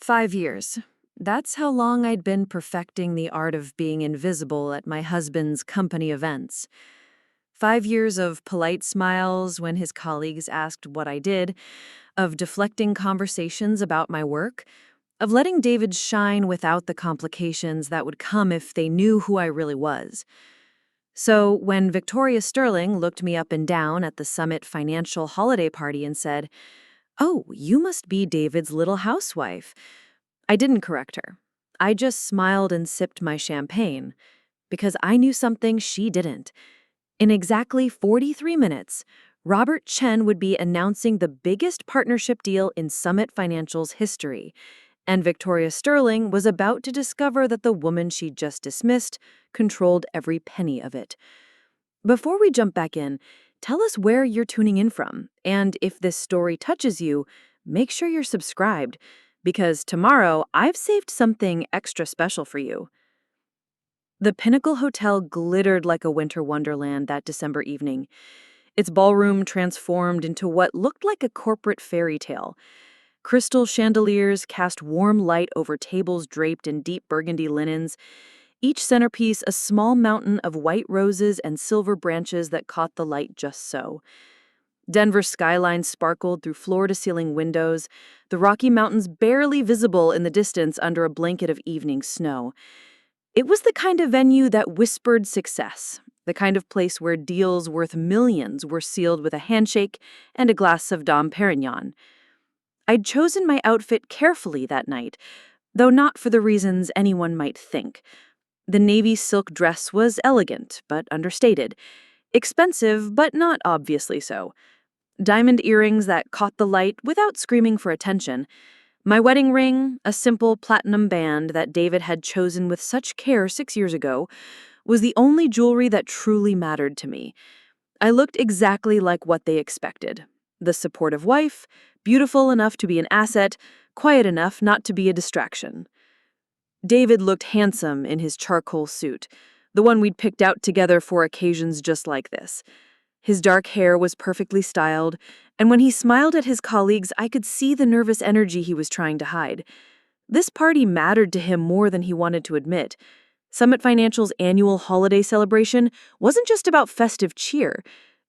5 years. That's how long I'd been perfecting the art of being invisible at my husband's company events. 5 years of polite smiles when his colleagues asked what I did, of deflecting conversations about my work, of letting David shine without the complications that would come if they knew who I really was. So when Victoria Sterling looked me up and down at the Summit financial holiday party and said, "Oh, you must be David's little housewife," I didn't correct her. I just smiled and sipped my champagne, because I knew something she didn't. In exactly 43 minutes, Robert Chen would be announcing the biggest partnership deal in Summit Financial's history, and Victoria Sterling was about to discover that the woman she just dismissed controlled every penny of it. Before we jump back in, tell us where you're tuning in from, and if this story touches you, make sure you're subscribed, because tomorrow I've saved something extra special for you. The Pinnacle Hotel glittered like a winter wonderland that December evening. Its ballroom transformed into what looked like a corporate fairy tale. Crystal chandeliers cast warm light over tables draped in deep burgundy linens, each centerpiece a small mountain of white roses and silver branches that caught the light just so. Denver's skyline sparkled through floor-to-ceiling windows, the Rocky Mountains barely visible in the distance under a blanket of evening snow. It was the kind of venue that whispered success, the kind of place where deals worth millions were sealed with a handshake and a glass of Dom Pérignon. I'd chosen my outfit carefully that night, though not for the reasons anyone might think. The navy silk dress was elegant, but understated. Expensive, but not obviously so. Diamond earrings that caught the light without screaming for attention. My wedding ring, a simple platinum band that David had chosen with such care 6 years ago, was the only jewelry that truly mattered to me. I looked exactly like what they expected. The supportive wife, beautiful enough to be an asset, quiet enough not to be a distraction. David looked handsome in his charcoal suit, the one we'd picked out together for occasions just like this. His dark hair was perfectly styled, and when he smiled at his colleagues, I could see the nervous energy he was trying to hide. This party mattered to him more than he wanted to admit. Summit Financial's annual holiday celebration wasn't just about festive cheer.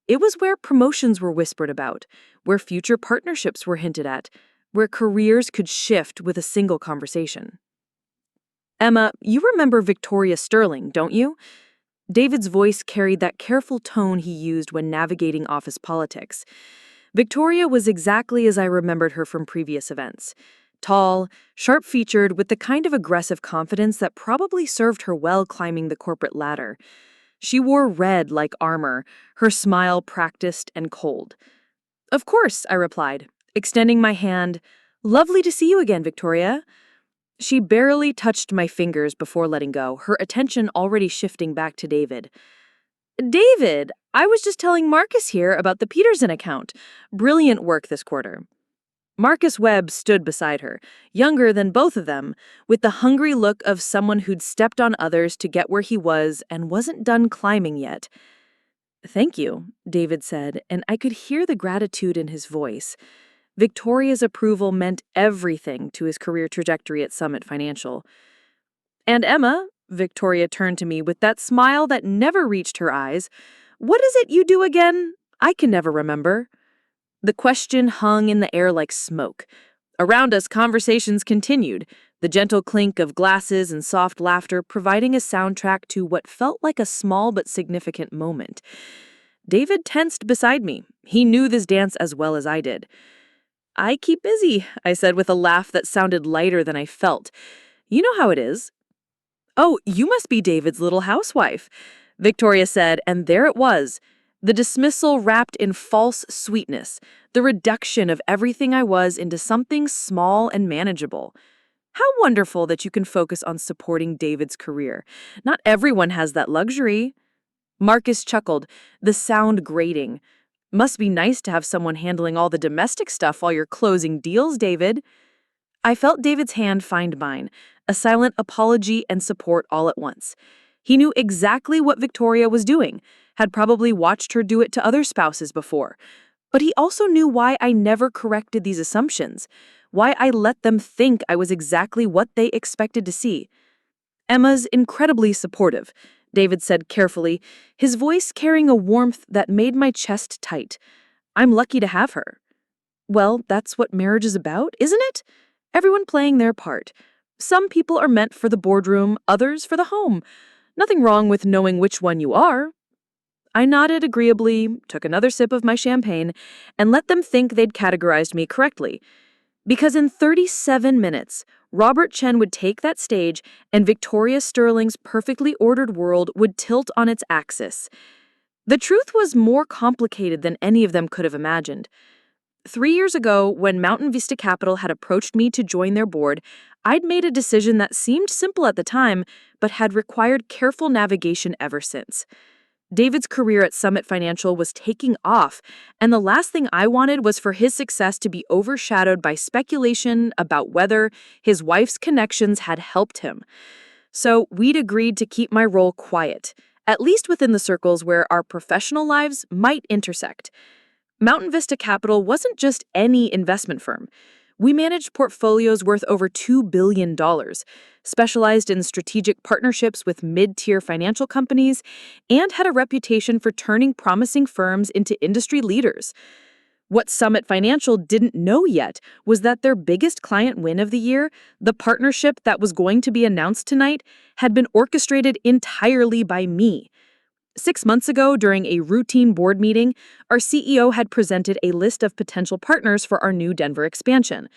It was where promotions were whispered about, where future partnerships were hinted at, where careers could shift with a single conversation. "Emma, you remember Victoria Sterling, don't you?" David's voice carried that careful tone he used when navigating office politics. Victoria was exactly as I remembered her from previous events. Tall, sharp-featured, with the kind of aggressive confidence that probably served her well climbing the corporate ladder. She wore red like armor, her smile practiced and cold. "Of course," I replied, extending my hand. "Lovely to see you again, Victoria." She barely touched my fingers before letting go, her attention already shifting back to David. "David, I was just telling Marcus here about the Peterson account. Brilliant work this quarter." Marcus Webb stood beside her, younger than both of them, with the hungry look of someone who'd stepped on others to get where he was and wasn't done climbing yet. "Thank you," David said, and I could hear the gratitude in his voice. Victoria's approval meant everything to his career trajectory at Summit Financial. "And Emma," Victoria turned to me with that smile that never reached her eyes, "what is it you do again? I can never remember." The question hung in the air like smoke. Around us, conversations continued, the gentle clink of glasses and soft laughter providing a soundtrack to what felt like a small but significant moment. David tensed beside me. He knew this dance as well as I did. "I keep busy," I said with a laugh that sounded lighter than I felt. "You know how it is." "Oh, you must be David's little housewife," Victoria said, and there it was. The dismissal wrapped in false sweetness, the reduction of everything I was into something small and manageable. How wonderful that you can focus on supporting David's career. Not everyone has that luxury. Marcus chuckled, the sound grating. "Must be nice to have someone handling all the domestic stuff while you're closing deals, David." I felt David's hand find mine, a silent apology and support all at once. He knew exactly what Victoria was doing, had probably watched her do it to other spouses before. But he also knew why I never corrected these assumptions. why I let them think I was exactly what they expected to see. Emma's incredibly supportive, David said carefully, his voice carrying a warmth that made my chest tight. I'm lucky to have her. Well, that's what marriage is about, isn't it? Everyone playing their part. Some people are meant for the boardroom, others for the home. Nothing wrong with knowing which one you are. I nodded agreeably, took another sip of my champagne, and let them think they'd categorized me correctly. Because in 37 minutes, Robert Chen would take that stage and Victoria Sterling's perfectly ordered world would tilt on its axis. The truth was more complicated than any of them could have imagined. 3 years ago, when Mountain Vista Capital had approached me to join their board, I'd made a decision that seemed simple at the time, but had required careful navigation ever since. David's career at Summit Financial was taking off, and the last thing I wanted was for his success to be overshadowed by speculation about whether his wife's connections had helped him. So we'd agreed to keep my role quiet, at least within the circles where our professional lives might intersect. Mountain Vista Capital wasn't just any investment firm. We managed portfolios worth over $2 billion, specialized in strategic partnerships with mid-tier financial companies, and had a reputation for turning promising firms into industry leaders. What Summit Financial didn't know yet was that their biggest client win of the year, the partnership that was going to be announced tonight, had been orchestrated entirely by me. 6 months ago, during a routine board meeting, our CEO had presented a list of potential partners for our new Denver expansion.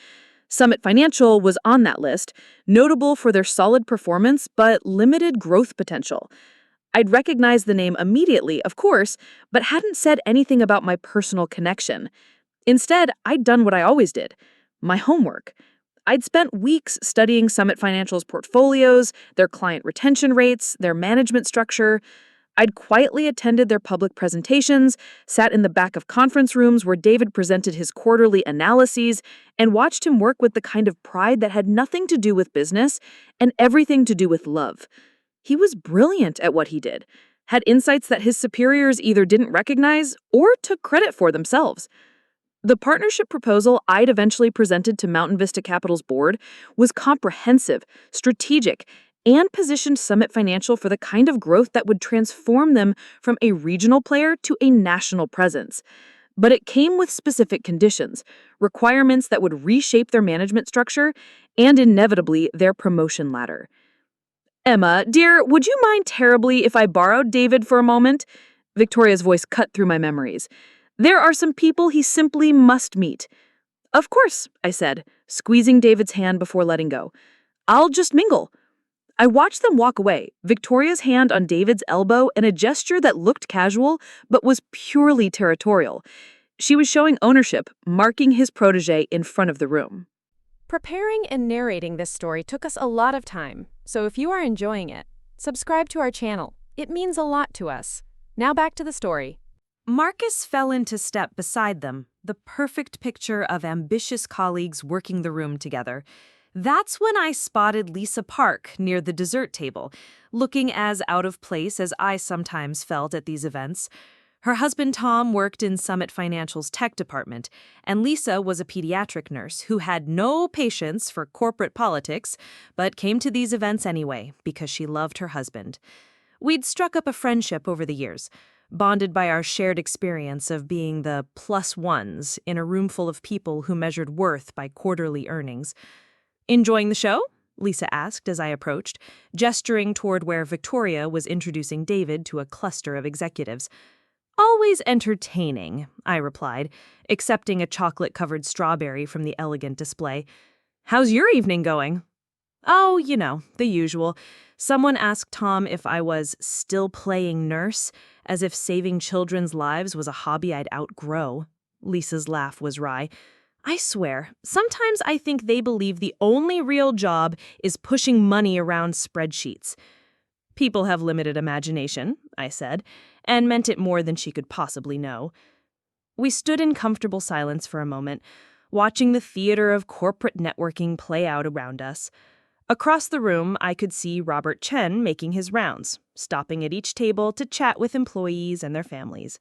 Summit Financial was on that list, notable for their solid performance but limited growth potential. I'd recognized the name immediately, of course, but hadn't said anything about my personal connection. Instead, I'd done what I always did, my homework. I'd spent weeks studying Summit Financial's portfolios, their client retention rates, their management structure. I'd quietly attended their public presentations, sat in the back of conference rooms where David presented his quarterly analyses, and watched him work with the kind of pride that had nothing to do with business and everything to do with love. He was brilliant at what he did, had insights that his superiors either didn't recognize or took credit for themselves. The partnership proposal I'd eventually presented to Mountain Vista Capital's board was comprehensive, strategic, and positioned Summit Financial for the kind of growth that would transform them from a regional player to a national presence. But it came with specific conditions, requirements that would reshape their management structure, and inevitably their promotion ladder. Emma, dear, would you mind terribly if I borrowed David for a moment? Victoria's voice cut through my memories. There are some people he simply must meet. Of course, I said, squeezing David's hand before letting go. I'll just mingle. I watched them walk away, Victoria's hand on David's elbow in a gesture that looked casual, but was purely territorial. She was showing ownership, marking his protege in front of the room. Preparing and narrating this story took us a lot of time, so if you are enjoying it, subscribe to our channel. It means a lot to us. Now back to the story. Marcus fell into step beside them, the perfect picture of ambitious colleagues working the room together. That's when I spotted Lisa Park near the dessert table, looking as out of place as I sometimes felt at these events. Her husband Tom worked in Summit Financial's tech department, and Lisa was a pediatric nurse who had no patience for corporate politics, but came to these events anyway because she loved her husband. We'd struck up a friendship over the years, bonded by our shared experience of being the plus ones in a room full of people who measured worth by quarterly earnings. Enjoying the show? Lisa asked as I approached, gesturing toward where Victoria was introducing David to a cluster of executives. Always entertaining, I replied, accepting a chocolate-covered strawberry from the elegant display. How's your evening going? Oh, you know, the usual. Someone asked Tom if I was still playing nurse, as if saving children's lives was a hobby I'd outgrow. Lisa's laugh was wry. I swear, sometimes I think they believe the only real job is pushing money around spreadsheets. People have limited imagination, I said, and meant it more than she could possibly know. We stood in comfortable silence for a moment, watching the theater of corporate networking play out around us. Across the room, I could see Robert Chen making his rounds, stopping at each table to chat with employees and their families.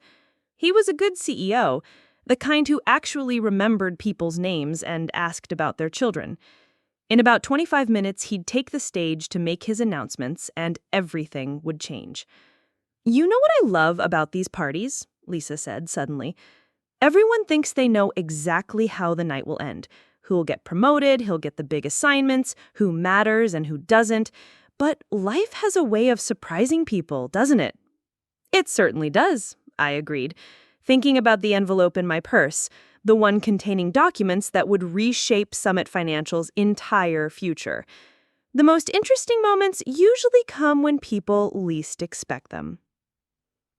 He was a good CEO, the kind who actually remembered people's names and asked about their children. In about 25 minutes, he'd take the stage to make his announcements, and everything would change. "You know what I love about these parties?" Lisa said suddenly. "Everyone thinks they know exactly how the night will end. Who'll get promoted, who'll get the big assignments, who matters and who doesn't. But life has a way of surprising people, doesn't it?" "It certainly does," I agreed, thinking about the envelope in my purse, the one containing documents that would reshape Summit Financial's entire future. The most interesting moments usually come when people least expect them.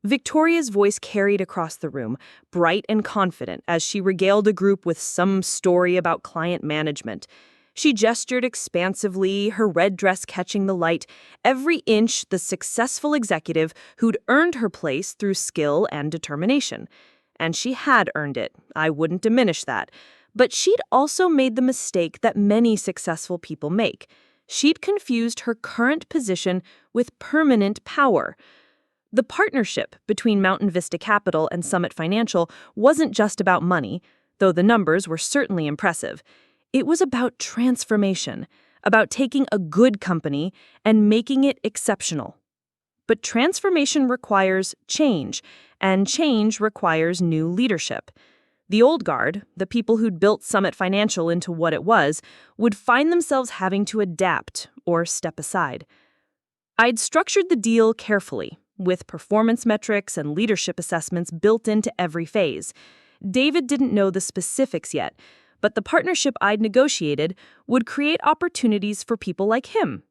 Victoria's voice carried across the room, bright and confident, as she regaled a group with some story about client management. She gestured expansively, her red dress catching the light, every inch the successful executive who'd earned her place through skill and determination. And she had earned it, I wouldn't diminish that. But she'd also made the mistake that many successful people make. She'd confused her current position with permanent power. The partnership between Mountain Vista Capital and Summit Financial wasn't just about money, though the numbers were certainly impressive. It was about transformation, about taking a good company and making it exceptional. But transformation requires change, and change requires new leadership. The old guard, the people who'd built Summit Financial into what it was, would find themselves having to adapt or step aside. I'd structured the deal carefully, with performance metrics and leadership assessments built into every phase. David didn't know the specifics yet, but the partnership I'd negotiated would create opportunities for people like him.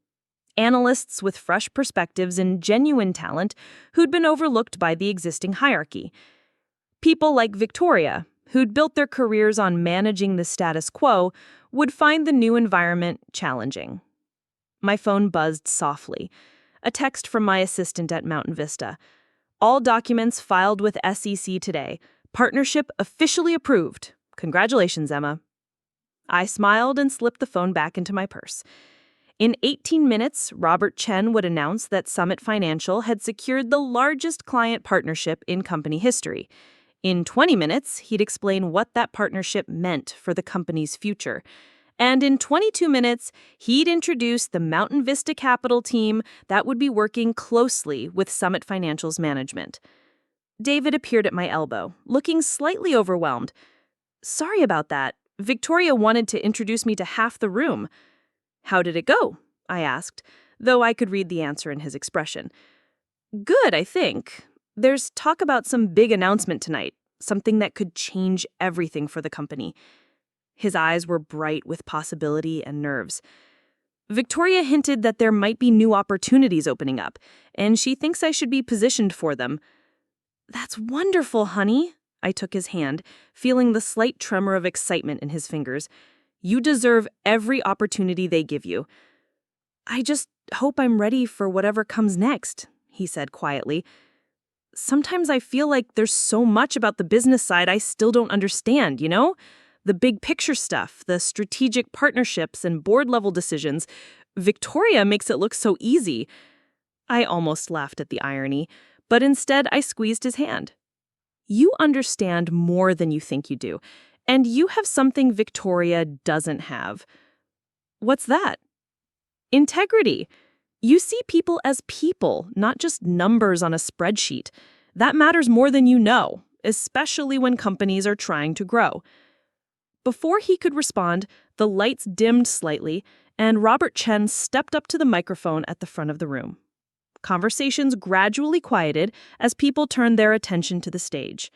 Analysts with fresh perspectives and genuine talent who'd been overlooked by the existing hierarchy. People like Victoria, who'd built their careers on managing the status quo, would find the new environment challenging. My phone buzzed softly. A text from my assistant at Mountain Vista. "All documents filed with SEC today. Partnership officially approved. Congratulations, Emma." I smiled and slipped the phone back into my purse. In 18 minutes, Robert Chen would announce that Summit Financial had secured the largest client partnership in company history. In 20 minutes, he'd explain what that partnership meant for the company's future. And in 22 minutes, he'd introduce the Mountain Vista Capital team that would be working closely with Summit Financial's management. David appeared at my elbow, looking slightly overwhelmed. "Sorry about that. Victoria wanted to introduce me to half the room." "How did it go?" I asked, though I could read the answer in his expression. "Good, I think. There's talk about some big announcement tonight, something that could change everything for the company." His eyes were bright with possibility and nerves. "Victoria hinted that there might be new opportunities opening up, and she thinks I should be positioned for them." "That's wonderful, honey." I took his hand, feeling the slight tremor of excitement in his fingers. "You deserve every opportunity they give you." "I just hope I'm ready for whatever comes next," he said quietly. "Sometimes I feel like there's so much about the business side I still don't understand, you know? The big picture stuff, the strategic partnerships and board-level decisions. Victoria makes it look so easy." I almost laughed at the irony, but instead I squeezed his hand. "You understand more than you think you do, and you have something Victoria doesn't have." "What's that?" "Integrity. You see people as people, not just numbers on a spreadsheet. That matters more than you know, especially when companies are trying to grow." Before he could respond, the lights dimmed slightly, and Robert Chen stepped up to the microphone at the front of the room. Conversations gradually quieted as people turned their attention to the stage.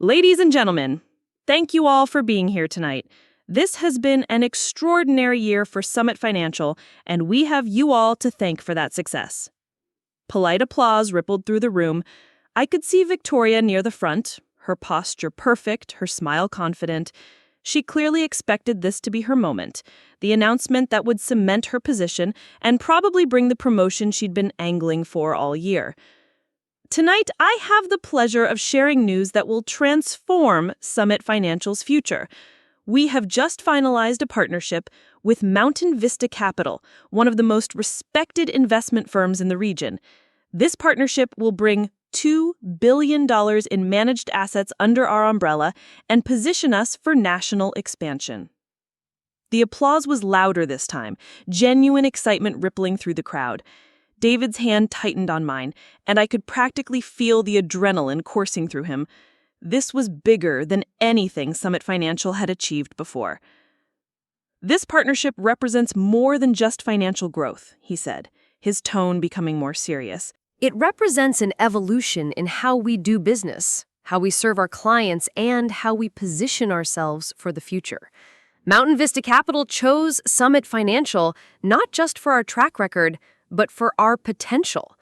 "Ladies and gentlemen, thank you all for being here tonight. This has been an extraordinary year for Summit Financial, and we have you all to thank for that success." Polite applause rippled through the room. I could see Victoria near the front, her posture perfect, her smile confident. She clearly expected this to be her moment, the announcement that would cement her position and probably bring the promotion she'd been angling for all year. Tonight, I have the pleasure of sharing news that will transform Summit Financial's future. We have just finalized a partnership with Mountain Vista Capital, one of the most respected investment firms in the region. This partnership will bring $2 billion in managed assets under our umbrella and position us for national expansion. The applause was louder this time, genuine excitement rippling through the crowd. David's hand tightened on mine, and I could practically feel the adrenaline coursing through him. This was bigger than anything Summit Financial had achieved before. This partnership represents more than just financial growth, he said, his tone becoming more serious. It represents an evolution in how we do business, how we serve our clients, and how we position ourselves for the future. Mountain Vista Capital chose Summit Financial not just for our track record, but for our potential.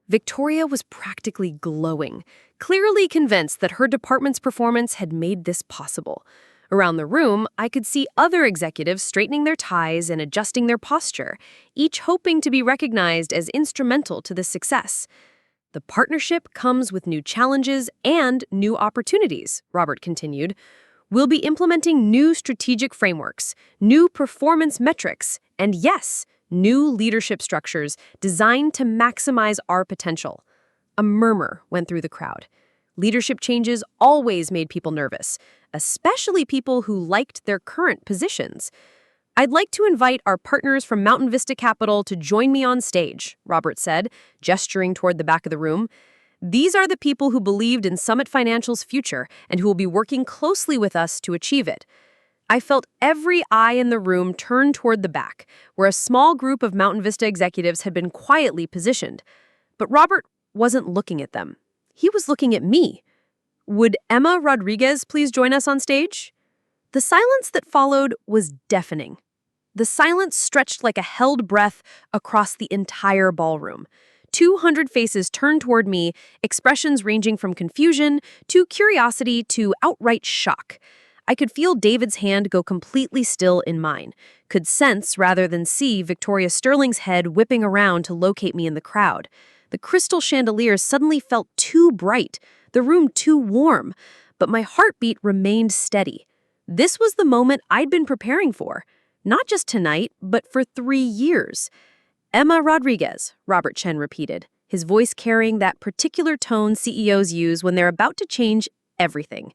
Victoria was practically glowing, clearly convinced that her department's performance had made this possible. Around the room, I could see other executives straightening their ties and adjusting their posture, each hoping to be recognized as instrumental to this success. The partnership comes with new challenges and new opportunities, Robert continued. We'll be implementing new strategic frameworks, new performance metrics, and yes, new leadership structures designed to maximize our potential. A murmur went through the crowd. Leadership changes always made people nervous, especially people who liked their current positions. I'd like to invite our partners from Mountain Vista Capital to join me on stage, Robert said, gesturing toward the back of the room. These are the people who believed in Summit Financial's future and who will be working closely with us to achieve it. I felt every eye in the room turn toward the back, where a small group of Mountain Vista executives had been quietly positioned. But Robert wasn't looking at them. He was looking at me. Would Emma Rodriguez please join us on stage? The silence that followed was deafening. The silence stretched like a held breath across the entire ballroom. 200 faces turned toward me, expressions ranging from confusion to curiosity to outright shock. I could feel David's hand go completely still in mine, could sense rather than see Victoria Sterling's head whipping around to locate me in the crowd. The crystal chandeliers suddenly felt too bright, the room too warm, but my heartbeat remained steady. This was the moment I'd been preparing for, not just tonight, but for 3 years. Emma Rodriguez, Robert Chen repeated, his voice carrying that particular tone CEOs use when they're about to change everything.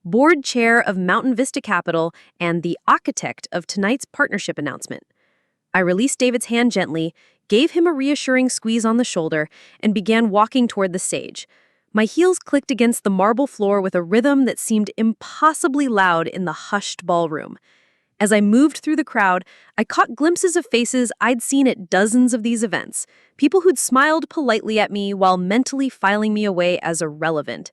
Board chair of Mountain Vista Capital and the architect of tonight's partnership announcement. I released David's hand gently, gave him a reassuring squeeze on the shoulder, and began walking toward the stage. My heels clicked against the marble floor with a rhythm that seemed impossibly loud in the hushed ballroom. As I moved through the crowd, I caught glimpses of faces I'd seen at dozens of these events, people who'd smiled politely at me while mentally filing me away as irrelevant.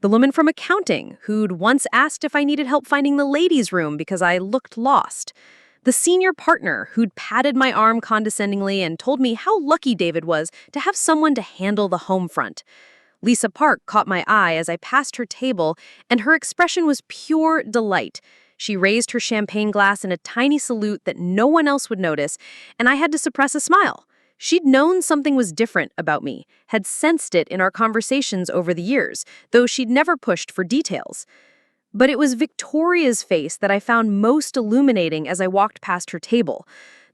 The woman from accounting, who'd once asked if I needed help finding the ladies' room because I looked lost. The senior partner, who'd patted my arm condescendingly and told me how lucky David was to have someone to handle the home front. Lisa Park caught my eye as I passed her table, and her expression was pure delight. She raised her champagne glass in a tiny salute that no one else would notice, and I had to suppress a smile. She'd known something was different about me, had sensed it in our conversations over the years, though she'd never pushed for details. But it was Victoria's face that I found most illuminating as I walked past her table.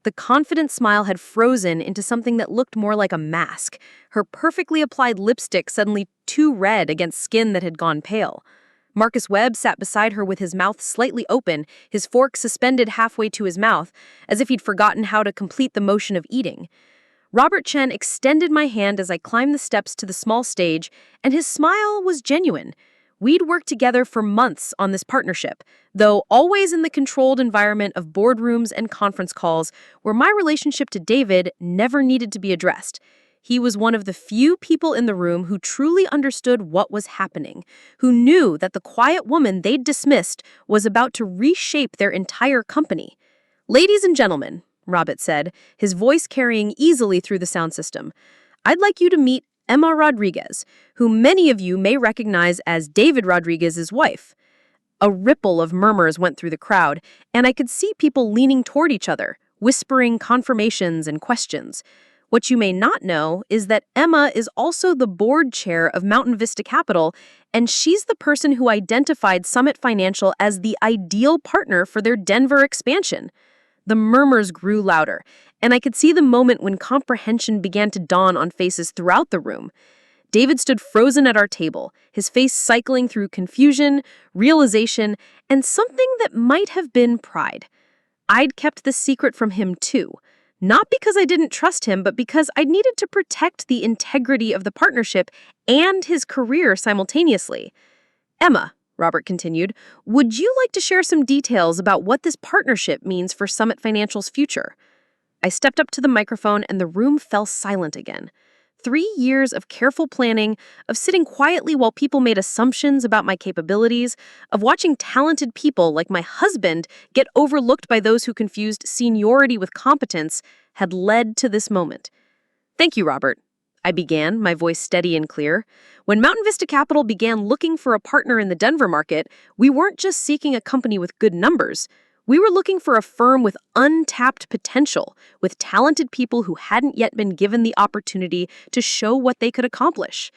The confident smile had frozen into something that looked more like a mask, her perfectly applied lipstick suddenly too red against skin that had gone pale. Marcus Webb sat beside her with his mouth slightly open, his fork suspended halfway to his mouth, as if he'd forgotten how to complete the motion of eating. Robert Chen extended my hand as I climbed the steps to the small stage, and his smile was genuine. We'd worked together for months on this partnership, though always in the controlled environment of boardrooms and conference calls where my relationship to David never needed to be addressed. He was one of the few people in the room who truly understood what was happening, who knew that the quiet woman they'd dismissed was about to reshape their entire company. "Ladies and gentlemen," Robert said, his voice carrying easily through the sound system, "I'd like you to meet Emma Rodriguez, who many of you may recognize as David Rodriguez's wife." A ripple of murmurs went through the crowd, and I could see people leaning toward each other, whispering confirmations and questions. What you may not know is that Emma is also the board chair of Mountain Vista Capital, and she's the person who identified Summit Financial as the ideal partner for their Denver expansion. The murmurs grew louder, and I could see the moment when comprehension began to dawn on faces throughout the room. David stood frozen at our table, his face cycling through confusion, realization, and something that might have been pride. I'd kept this secret from him too. Not because I didn't trust him, but because I needed to protect the integrity of the partnership and his career simultaneously. Emma, Robert continued, would you like to share some details about what this partnership means for Summit Financial's future? I stepped up to the microphone and the room fell silent again. 3 years of careful planning, of sitting quietly while people made assumptions about my capabilities, of watching talented people like my husband get overlooked by those who confused seniority with competence, had led to this moment. Thank you, Robert. I began, my voice steady and clear. When Mountain Vista Capital began looking for a partner in the Denver market, we weren't just seeking a company with good numbers. We were looking for a firm with untapped potential, with talented people who hadn't yet been given the opportunity to show what they could accomplish.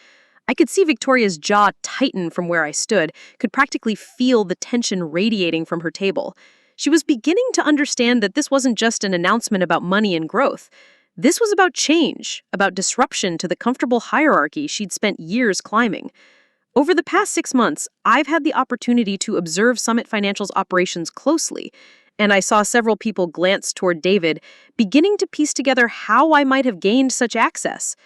I could see Victoria's jaw tighten from where I stood, could practically feel the tension radiating from her table. She was beginning to understand that this wasn't just an announcement about money and growth. This was about change, about disruption to the comfortable hierarchy she'd spent years climbing. Over the past 6 months, I've had the opportunity to observe Summit Financial's operations closely, and I saw several people glance toward David, beginning to piece together how I might have gained such access.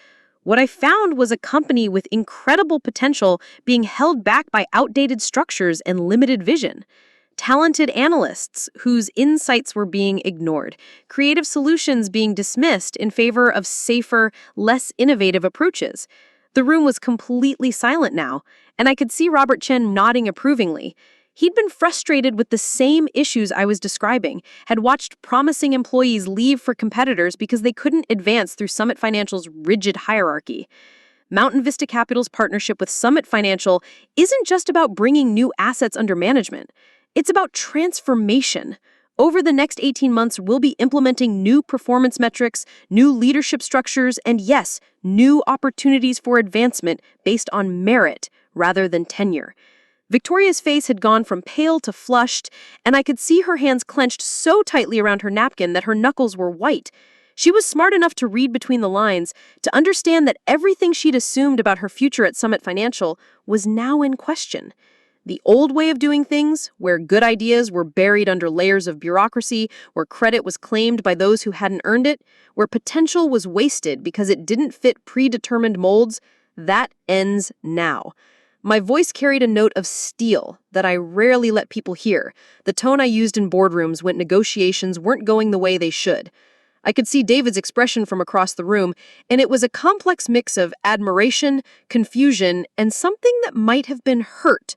What I found was a company with incredible potential being held back by outdated structures and limited vision. Talented analysts whose insights were being ignored, creative solutions being dismissed in favor of safer, less innovative approaches. The room was completely silent now, and I could see Robert Chen nodding approvingly. He'd been frustrated with the same issues I was describing, had watched promising employees leave for competitors because they couldn't advance through Summit Financial's rigid hierarchy. Mountain Vista Capital's partnership with Summit Financial isn't just about bringing new assets under management. It's about transformation. Over the next 18 months, we'll be implementing new performance metrics, new leadership structures, and yes, new opportunities for advancement based on merit rather than tenure. Victoria's face had gone from pale to flushed, and I could see her hands clenched so tightly around her napkin that her knuckles were white. She was smart enough to read between the lines, to understand that everything she'd assumed about her future at Summit Financial was now in question. The old way of doing things, where good ideas were buried under layers of bureaucracy, where credit was claimed by those who hadn't earned it, where potential was wasted because it didn't fit predetermined molds, that ends now. My voice carried a note of steel that I rarely let people hear, the tone I used in boardrooms when negotiations weren't going the way they should. I could see David's expression from across the room, and it was a complex mix of admiration, confusion, and something that might have been hurt.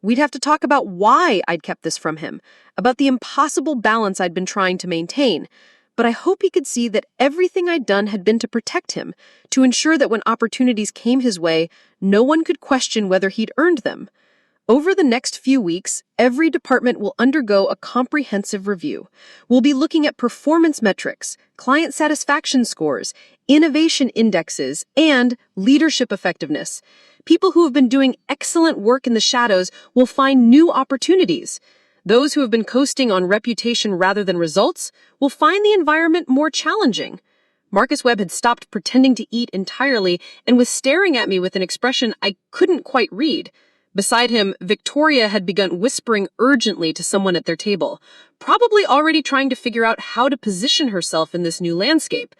We'd have to talk about why I'd kept this from him, about the impossible balance I'd been trying to maintain. But I hope he could see that everything I'd done had been to protect him, to ensure that when opportunities came his way, no one could question whether he'd earned them. Over the next few weeks, every department will undergo a comprehensive review. We'll be looking at performance metrics, client satisfaction scores, innovation indexes, and leadership effectiveness. People who have been doing excellent work in the shadows will find new opportunities. Those who have been coasting on reputation rather than results will find the environment more challenging. Marcus Webb had stopped pretending to eat entirely and was staring at me with an expression I couldn't quite read. Beside him, Victoria had begun whispering urgently to someone at their table, probably already trying to figure out how to position herself in this new landscape.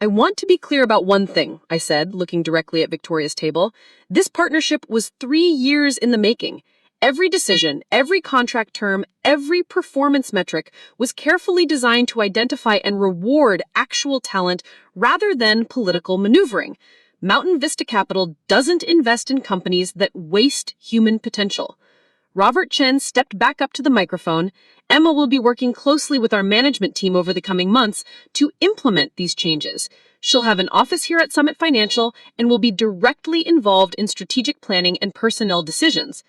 I want to be clear about one thing, I said, looking directly at Victoria's table. This partnership was 3 years in the making. Every decision, every contract term, every performance metric was carefully designed to identify and reward actual talent rather than political maneuvering. Mountain Vista Capital doesn't invest in companies that waste human potential. Robert Chen stepped back up to the microphone. Emma will be working closely with our management team over the coming months to implement these changes. She'll have an office here at Summit Financial and will be directly involved in strategic planning and personnel decisions.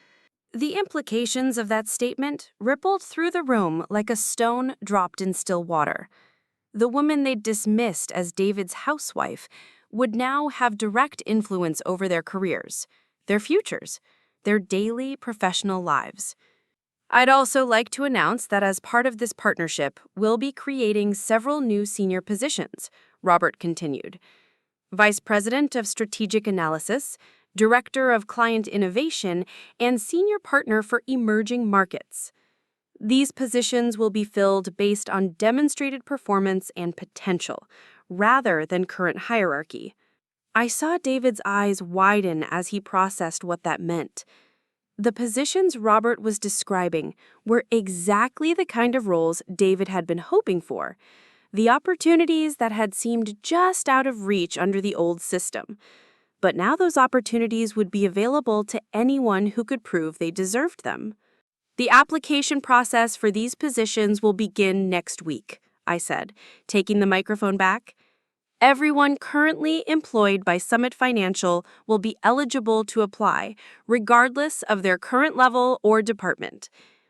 The implications of that statement rippled through the room like a stone dropped in still water. The woman they'd dismissed as David's housewife would now have direct influence over their careers, their futures, their daily professional lives. I'd also like to announce that as part of this partnership, we'll be creating several new senior positions, Robert continued. Vice President of Strategic Analysis, Director of Client Innovation, and Senior Partner for Emerging Markets. These positions will be filled based on demonstrated performance and potential, rather than current hierarchy. I saw David's eyes widen as he processed what that meant. The positions Robert was describing were exactly the kind of roles David had been hoping for, the opportunities that had seemed just out of reach under the old system. But now those opportunities would be available to anyone who could prove they deserved them. The application process for these positions will begin next week, I said, taking the microphone back. Everyone currently employed by Summit Financial will be eligible to apply, regardless of their current level or department.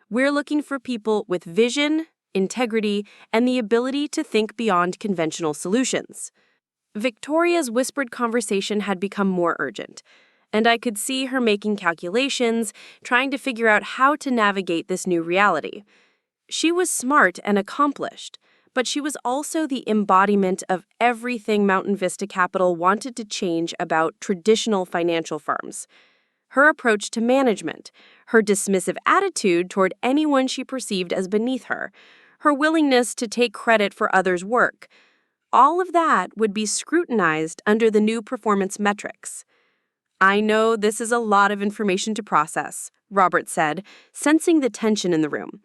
We're looking for people with vision, integrity, and the ability to think beyond conventional solutions. Victoria's whispered conversation had become more urgent, and I could see her making calculations, trying to figure out how to navigate this new reality. She was smart and accomplished, but she was also the embodiment of everything Mountain Vista Capital wanted to change about traditional financial firms. Her approach to management, her dismissive attitude toward anyone she perceived as beneath her, her willingness to take credit for others' work, all of that would be scrutinized under the new performance metrics. I know this is a lot of information to process, Robert said, sensing the tension in the room.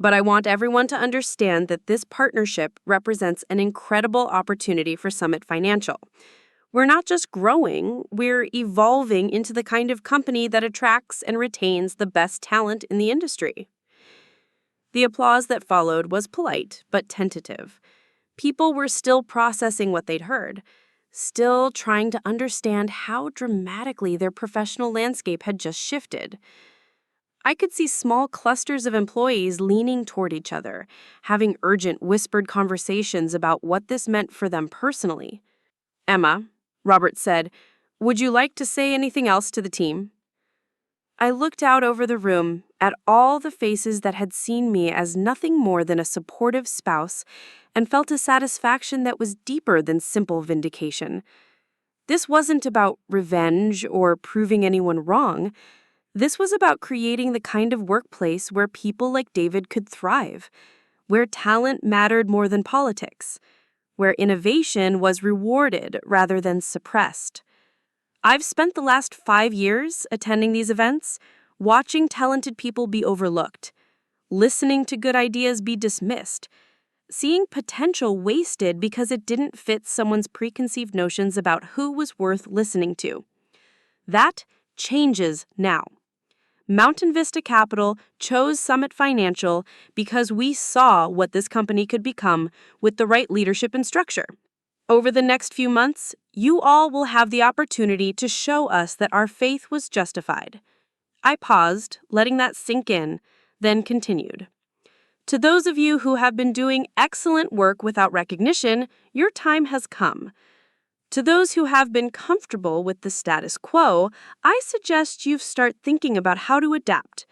But I want everyone to understand that this partnership represents an incredible opportunity for Summit Financial. We're not just growing, we're evolving into the kind of company that attracts and retains the best talent in the industry. The applause that followed was polite, but tentative. People were still processing what they'd heard, still trying to understand how dramatically their professional landscape had just shifted. I could see small clusters of employees leaning toward each other, having urgent whispered conversations about what this meant for them personally. "Emma," Robert said, "would you like to say anything else to the team?" I looked out over the room at all the faces that had seen me as nothing more than a supportive spouse and felt a satisfaction that was deeper than simple vindication. This wasn't about revenge or proving anyone wrong. This was about creating the kind of workplace where people like David could thrive, where talent mattered more than politics, where innovation was rewarded rather than suppressed. I've spent the last 5 years attending these events, watching talented people be overlooked, listening to good ideas be dismissed, seeing potential wasted because it didn't fit someone's preconceived notions about who was worth listening to. That changes now. Mountain Vista Capital chose Summit Financial because we saw what this company could become with the right leadership and structure. Over the next few months, you all will have the opportunity to show us that our faith was justified. I paused, letting that sink in, then continued. To those of you who have been doing excellent work without recognition, your time has come. To those who have been comfortable with the status quo, I suggest you start thinking about how to adapt.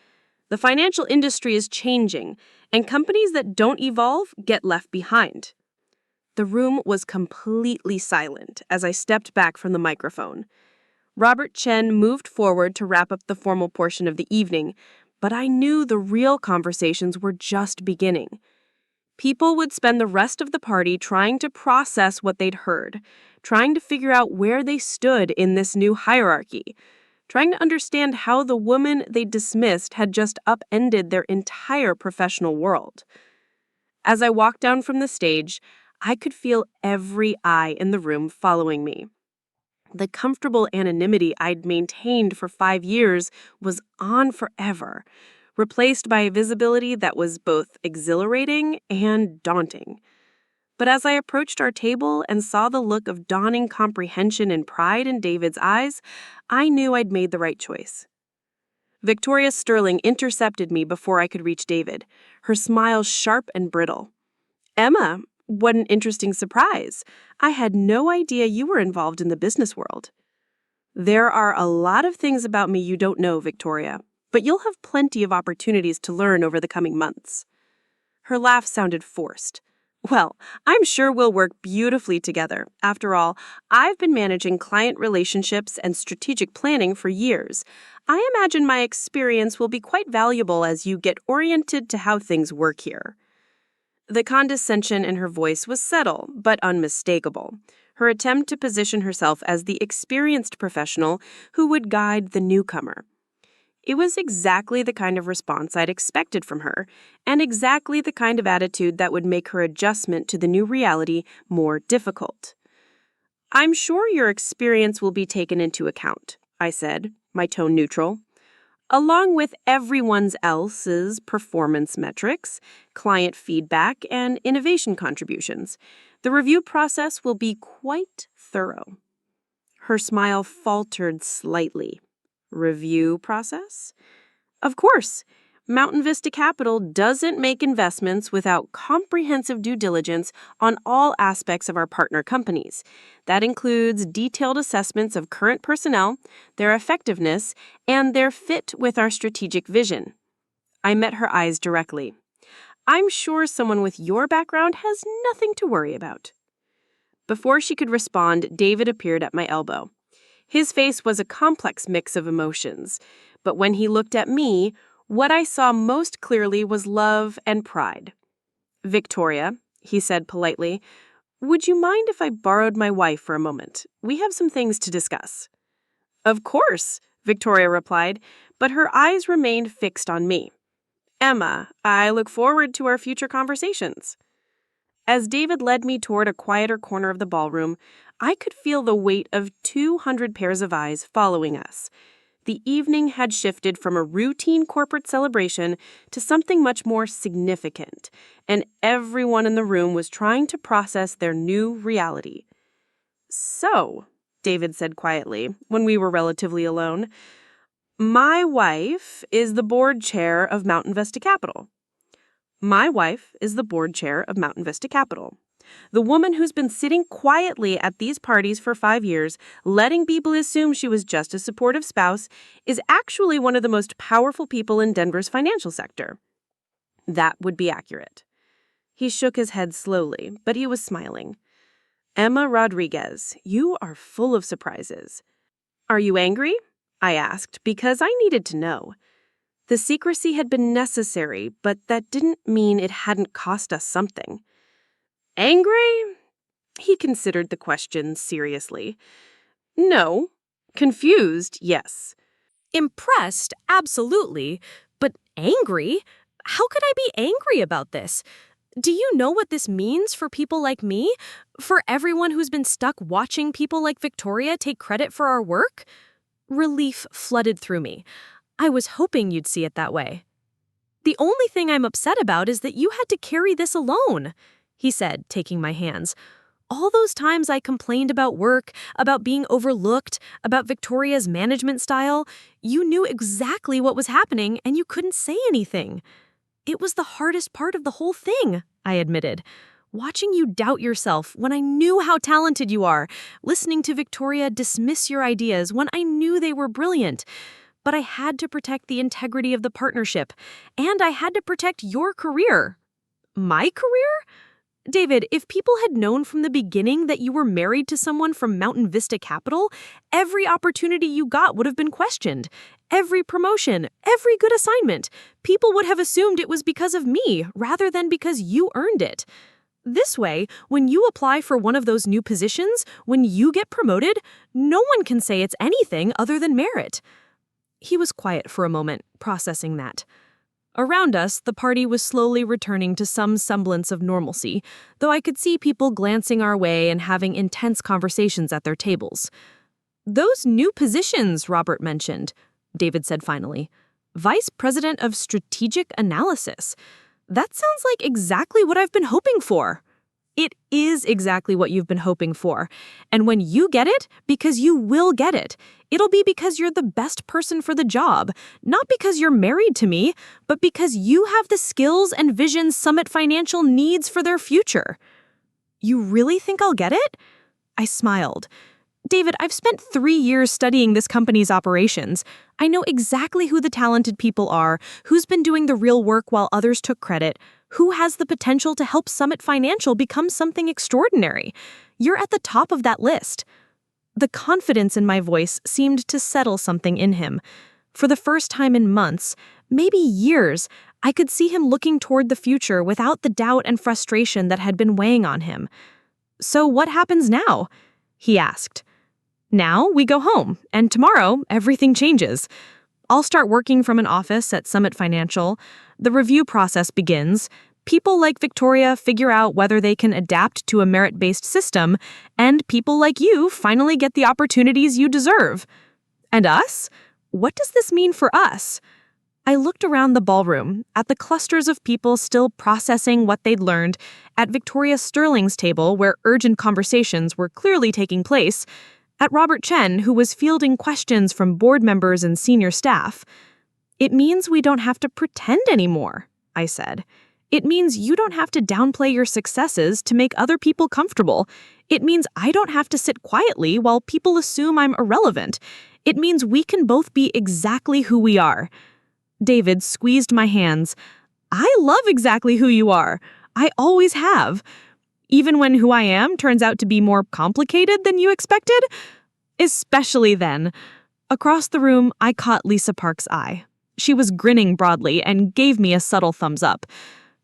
The financial industry is changing, and companies that don't evolve get left behind. The room was completely silent as I stepped back from the microphone. Robert Chen moved forward to wrap up the formal portion of the evening, but I knew the real conversations were just beginning. People would spend the rest of the party trying to process what they'd heard, trying to figure out where they stood in this new hierarchy, trying to understand how the woman they dismissed had just upended their entire professional world. As I walked down from the stage, I could feel every eye in the room following me. The comfortable anonymity I'd maintained for 5 years was on forever, replaced by a visibility that was both exhilarating and daunting. But as I approached our table and saw the look of dawning comprehension and pride in David's eyes, I knew I'd made the right choice. Victoria Sterling intercepted me before I could reach David, her smile sharp and brittle. "Emma, what an interesting surprise. I had no idea you were involved in the business world." "There are a lot of things about me you don't know, Victoria, but you'll have plenty of opportunities to learn over the coming months." Her laugh sounded forced. Well, I'm sure we'll work beautifully together. After all, I've been managing client relationships and strategic planning for years. I imagine my experience will be quite valuable as you get oriented to how things work here. The condescension in her voice was subtle, but unmistakable. Her attempt to position herself as the experienced professional who would guide the newcomer. It was exactly the kind of response I'd expected from her, and exactly the kind of attitude that would make her adjustment to the new reality more difficult. "I'm sure your experience will be taken into account," I said, my tone neutral, "along with everyone else's performance metrics, client feedback, and innovation contributions. The review process will be quite thorough." Her smile faltered slightly. "Review process?" "Of course. Mountain Vista Capital doesn't make investments without comprehensive due diligence on all aspects of our partner companies. That includes detailed assessments of current personnel, their effectiveness, and their fit with our strategic vision." I met her eyes directly. "I'm sure someone with your background has nothing to worry about." Before she could respond, David appeared at my elbow. His face was a complex mix of emotions, but when he looked at me, what I saw most clearly was love and pride. "Victoria," he said politely, "would you mind if I borrowed my wife for a moment? We have some things to discuss." "Of course," Victoria replied, but her eyes remained fixed on me. "Emma, I look forward to our future conversations." As David led me toward a quieter corner of the ballroom, I could feel the weight of 200 pairs of eyes following us. The evening had shifted from a routine corporate celebration to something much more significant, and everyone in the room was trying to process their new reality. "So," David said quietly, when we were relatively alone, "my wife is the board chair of Mountain Vista Capital." My wife is the board chair of Mountain Vista Capital. The woman who's been sitting quietly at these parties for 5 years, letting people assume she was just a supportive spouse, is actually one of the most powerful people in Denver's financial sector. That would be accurate. He shook his head slowly, but he was smiling. "Emma Rodriguez, you are full of surprises." "Are you angry?" I asked, because I needed to know. The secrecy had been necessary, but that didn't mean it hadn't cost us something. "Angry?" He considered the question seriously. "No. Confused, yes." Impressed, absolutely. But angry? How could I be angry about this? Do you know what this means for people like me? For everyone who's been stuck watching people like Victoria take credit for our work? Relief flooded through me. I was hoping you'd see it that way. "The only thing I'm upset about is that you had to carry this alone," he said, taking my hands. "All those times I complained about work, about being overlooked, about Victoria's management style, you knew exactly what was happening and you couldn't say anything." "It was the hardest part of the whole thing," I admitted. "Watching you doubt yourself when I knew how talented you are, listening to Victoria dismiss your ideas when I knew they were brilliant. But I had to protect the integrity of the partnership, and I had to protect your career." "My career?" "David, if people had known from the beginning that you were married to someone from Mountain Vista Capital, every opportunity you got would have been questioned. Every promotion, every good assignment, people would have assumed it was because of me rather than because you earned it. This way, when you apply for one of those new positions, when you get promoted, no one can say it's anything other than merit." He was quiet for a moment, processing that. Around us, the party was slowly returning to some semblance of normalcy, though I could see people glancing our way and having intense conversations at their tables. "Those new positions Robert mentioned," David said finally. "Vice President of Strategic Analysis. That sounds like exactly what I've been hoping for." "It is exactly what you've been hoping for. And when you get it, because you will get it, it'll be because you're the best person for the job, not because you're married to me, but because you have the skills and vision Summit Financial needs for their future." "You really think I'll get it?" I smiled. "David, I've spent 3 years studying this company's operations. I know exactly who the talented people are, who's been doing the real work while others took credit. Who has the potential to help Summit Financial become something extraordinary? You're at the top of that list." The confidence in my voice seemed to settle something in him. For the first time in months, maybe years, I could see him looking toward the future without the doubt and frustration that had been weighing on him. "So what happens now?" he asked. "Now we go home, and tomorrow everything changes. I'll start working from an office at Summit Financial. The review process begins. People like Victoria figure out whether they can adapt to a merit-based system, and people like you finally get the opportunities you deserve. And us? What does this mean for us?" I looked around the ballroom, at the clusters of people still processing what they'd learned, at Victoria Sterling's table where urgent conversations were clearly taking place, at Robert Chen, who was fielding questions from board members and senior staff. "It means we don't have to pretend anymore," I said. "It means you don't have to downplay your successes to make other people comfortable. It means I don't have to sit quietly while people assume I'm irrelevant. It means we can both be exactly who we are." David squeezed my hands. "I love exactly who you are. I always have. Even when who I am turns out to be more complicated than you expected? Especially then." Across the room, I caught Lisa Park's eye. She was grinning broadly and gave me a subtle thumbs up.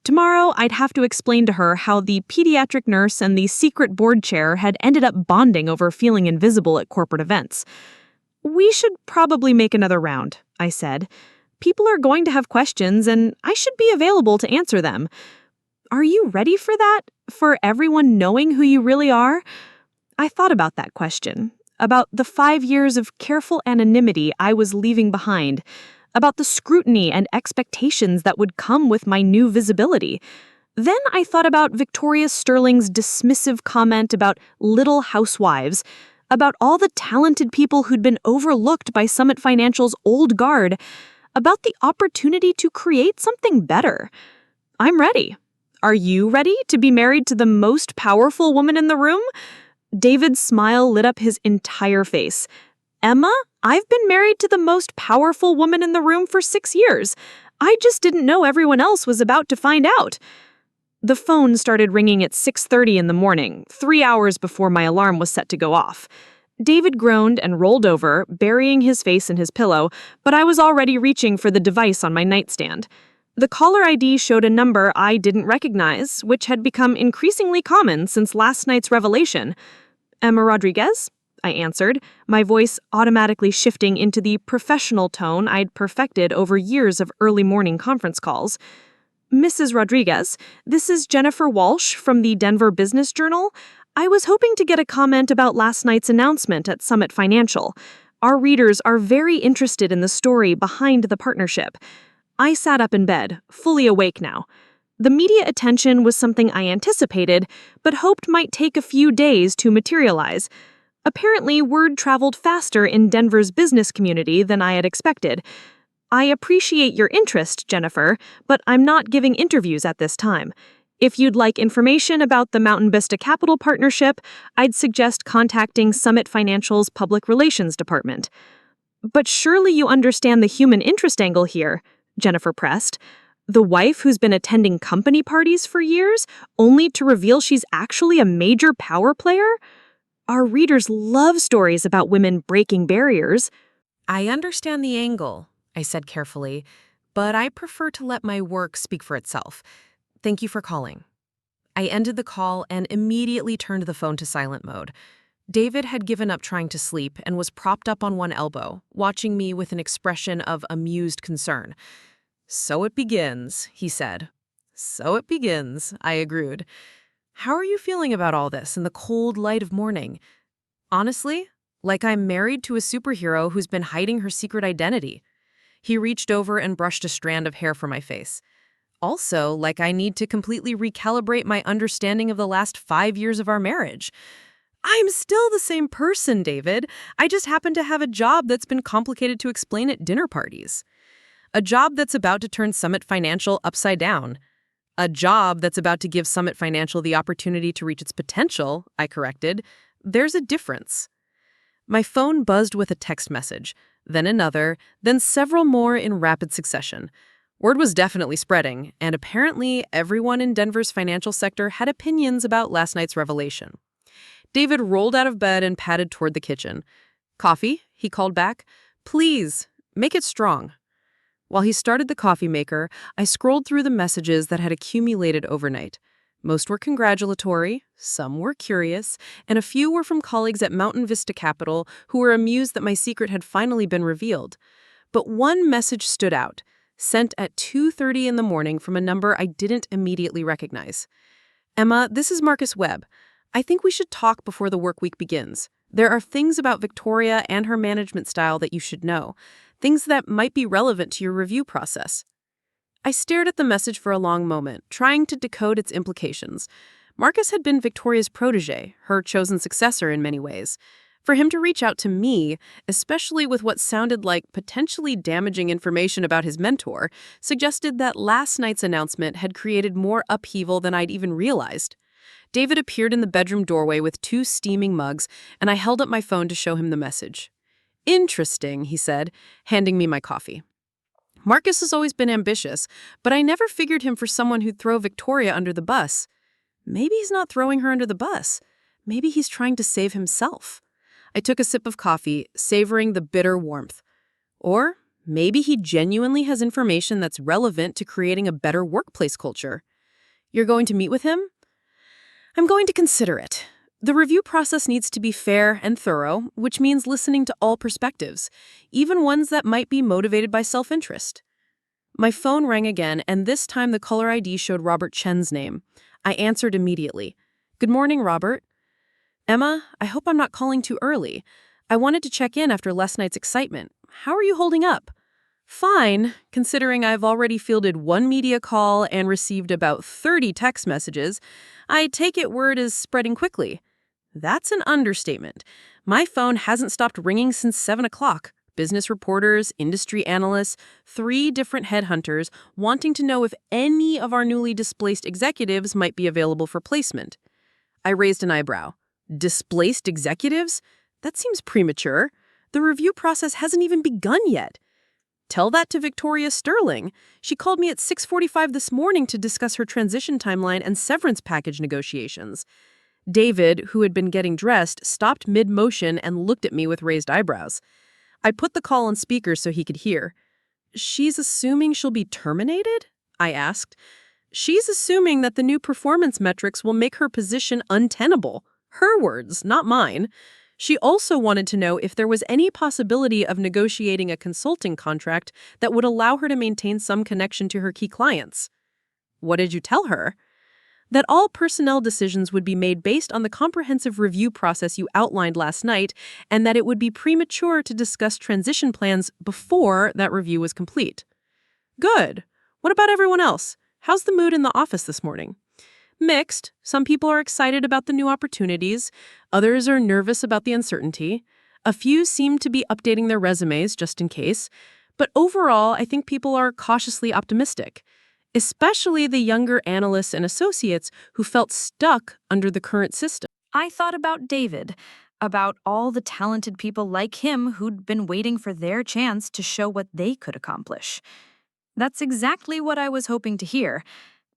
Tomorrow, I'd have to explain to her how the pediatric nurse and the secret board chair had ended up bonding over feeling invisible at corporate events. "We should probably make another round," I said. "People are going to have questions, and I should be available to answer them. Are you ready for that? For everyone knowing who you really are?" I thought about that question, about the 5 years of careful anonymity I was leaving behind, about the scrutiny and expectations that would come with my new visibility. Then I thought about Victoria Sterling's dismissive comment about little housewives, about all the talented people who'd been overlooked by Summit Financial's old guard, about the opportunity to create something better. I'm ready. Are you ready to be married to the most powerful woman in the room? David's smile lit up his entire face. "Emma, I've been married to the most powerful woman in the room for 6 years. I just didn't know everyone else was about to find out." The phone started ringing at 6:30 in the morning, 3 hours before my alarm was set to go off. David groaned and rolled over, burying his face in his pillow, but I was already reaching for the device on my nightstand. The caller ID showed a number I didn't recognize, which had become increasingly common since last night's revelation. "Emma Rodriguez?" I answered, my voice automatically shifting into the professional tone I'd perfected over years of early morning conference calls. "Mrs. Rodriguez, this is Jennifer Walsh from the Denver Business Journal. I was hoping to get a comment about last night's announcement at Summit Financial. Our readers are very interested in the story behind the partnership." I sat up in bed, fully awake now. The media attention was something I anticipated, but hoped might take a few days to materialize. Apparently, word traveled faster in Denver's business community than I had expected. "I appreciate your interest, Jennifer, but I'm not giving interviews at this time. If you'd like information about the Mountain Vista Capital Partnership, I'd suggest contacting Summit Financial's Public Relations Department." "But surely you understand the human interest angle here," Jennifer pressed. "The wife who's been attending company parties for years, only to reveal she's actually a major power player? Our readers love stories about women breaking barriers." "I understand the angle," I said carefully, "but I prefer to let my work speak for itself. Thank you for calling." I ended the call and immediately turned the phone to silent mode. David had given up trying to sleep and was propped up on one elbow, watching me with an expression of amused concern. "So it begins," he said. "So it begins," I agreed. "How are you feeling about all this in the cold light of morning?" "Honestly, like I'm married to a superhero who's been hiding her secret identity." He reached over and brushed a strand of hair from my face. "Also, like I need to completely recalibrate my understanding of the last 5 years of our marriage." "I'm still the same person, David. I just happen to have a job that's been complicated to explain at dinner parties. A job that's about to turn Summit Financial upside down. A job that's about to give Summit Financial the opportunity to reach its potential," I corrected. "There's a difference." My phone buzzed with a text message, then another, then several more in rapid succession. Word was definitely spreading, and apparently everyone in Denver's financial sector had opinions about last night's revelation. David rolled out of bed and padded toward the kitchen. "Coffee?" he called back. "Please, make it strong." While he started the coffee maker, I scrolled through the messages that had accumulated overnight. Most were congratulatory, some were curious, and a few were from colleagues at Mountain Vista Capital who were amused that my secret had finally been revealed. But one message stood out, sent at 2:30 in the morning from a number I didn't immediately recognize. "Emma, this is Marcus Webb. I think we should talk before the work week begins. There are things about Victoria and her management style that you should know, things that might be relevant to your review process." I stared at the message for a long moment, trying to decode its implications. Marcus had been Victoria's protege, her chosen successor in many ways. For him to reach out to me, especially with what sounded like potentially damaging information about his mentor, suggested that last night's announcement had created more upheaval than I'd even realized. David appeared in the bedroom doorway with 2 steaming mugs, and I held up my phone to show him the message. "Interesting," he said, handing me my coffee. Marcus has always been ambitious, but I never figured him for someone who'd throw Victoria under the bus. Maybe he's not throwing her under the bus. Maybe he's trying to save himself. I took a sip of coffee, savoring the bitter warmth. Or maybe he genuinely has information that's relevant to creating a better workplace culture. "You're going to meet with him?" "I'm going to consider it. The review process needs to be fair and thorough, which means listening to all perspectives, even ones that might be motivated by self-interest." My phone rang again, and this time the caller ID showed Robert Chen's name. I answered immediately. "Good morning, Robert." "Emma, I hope I'm not calling too early. I wanted to check in after last night's excitement. How are you holding up?" "Fine, considering I've already fielded 1 media call and received about 30 text messages. I take it word is spreading quickly." That's an understatement. My phone hasn't stopped ringing since 7 o'clock. Business reporters, industry analysts, 3 different headhunters wanting to know if any of our newly displaced executives might be available for placement. I raised an eyebrow. Displaced executives? That seems premature. The review process hasn't even begun yet. Tell that to Victoria Sterling. She called me at 6:45 this morning to discuss her transition timeline and severance package negotiations. David, who had been getting dressed, stopped mid-motion and looked at me with raised eyebrows. I put the call on speaker so he could hear. "She's assuming she'll be terminated?" I asked. "She's assuming that the new performance metrics will make her position untenable." Her words, not mine. She also wanted to know if there was any possibility of negotiating a consulting contract that would allow her to maintain some connection to her key clients. "What did you tell her?" "That all personnel decisions would be made based on the comprehensive review process you outlined last night, and that it would be premature to discuss transition plans before that review was complete." "Good. What about everyone else? How's the mood in the office this morning?" "Mixed. Some people are excited about the new opportunities. Others are nervous about the uncertainty. A few seem to be updating their resumes just in case. But overall, I think people are cautiously optimistic, especially the younger analysts and associates who felt stuck under the current system." I thought about David, about all the talented people like him who'd been waiting for their chance to show what they could accomplish. That's exactly what I was hoping to hear.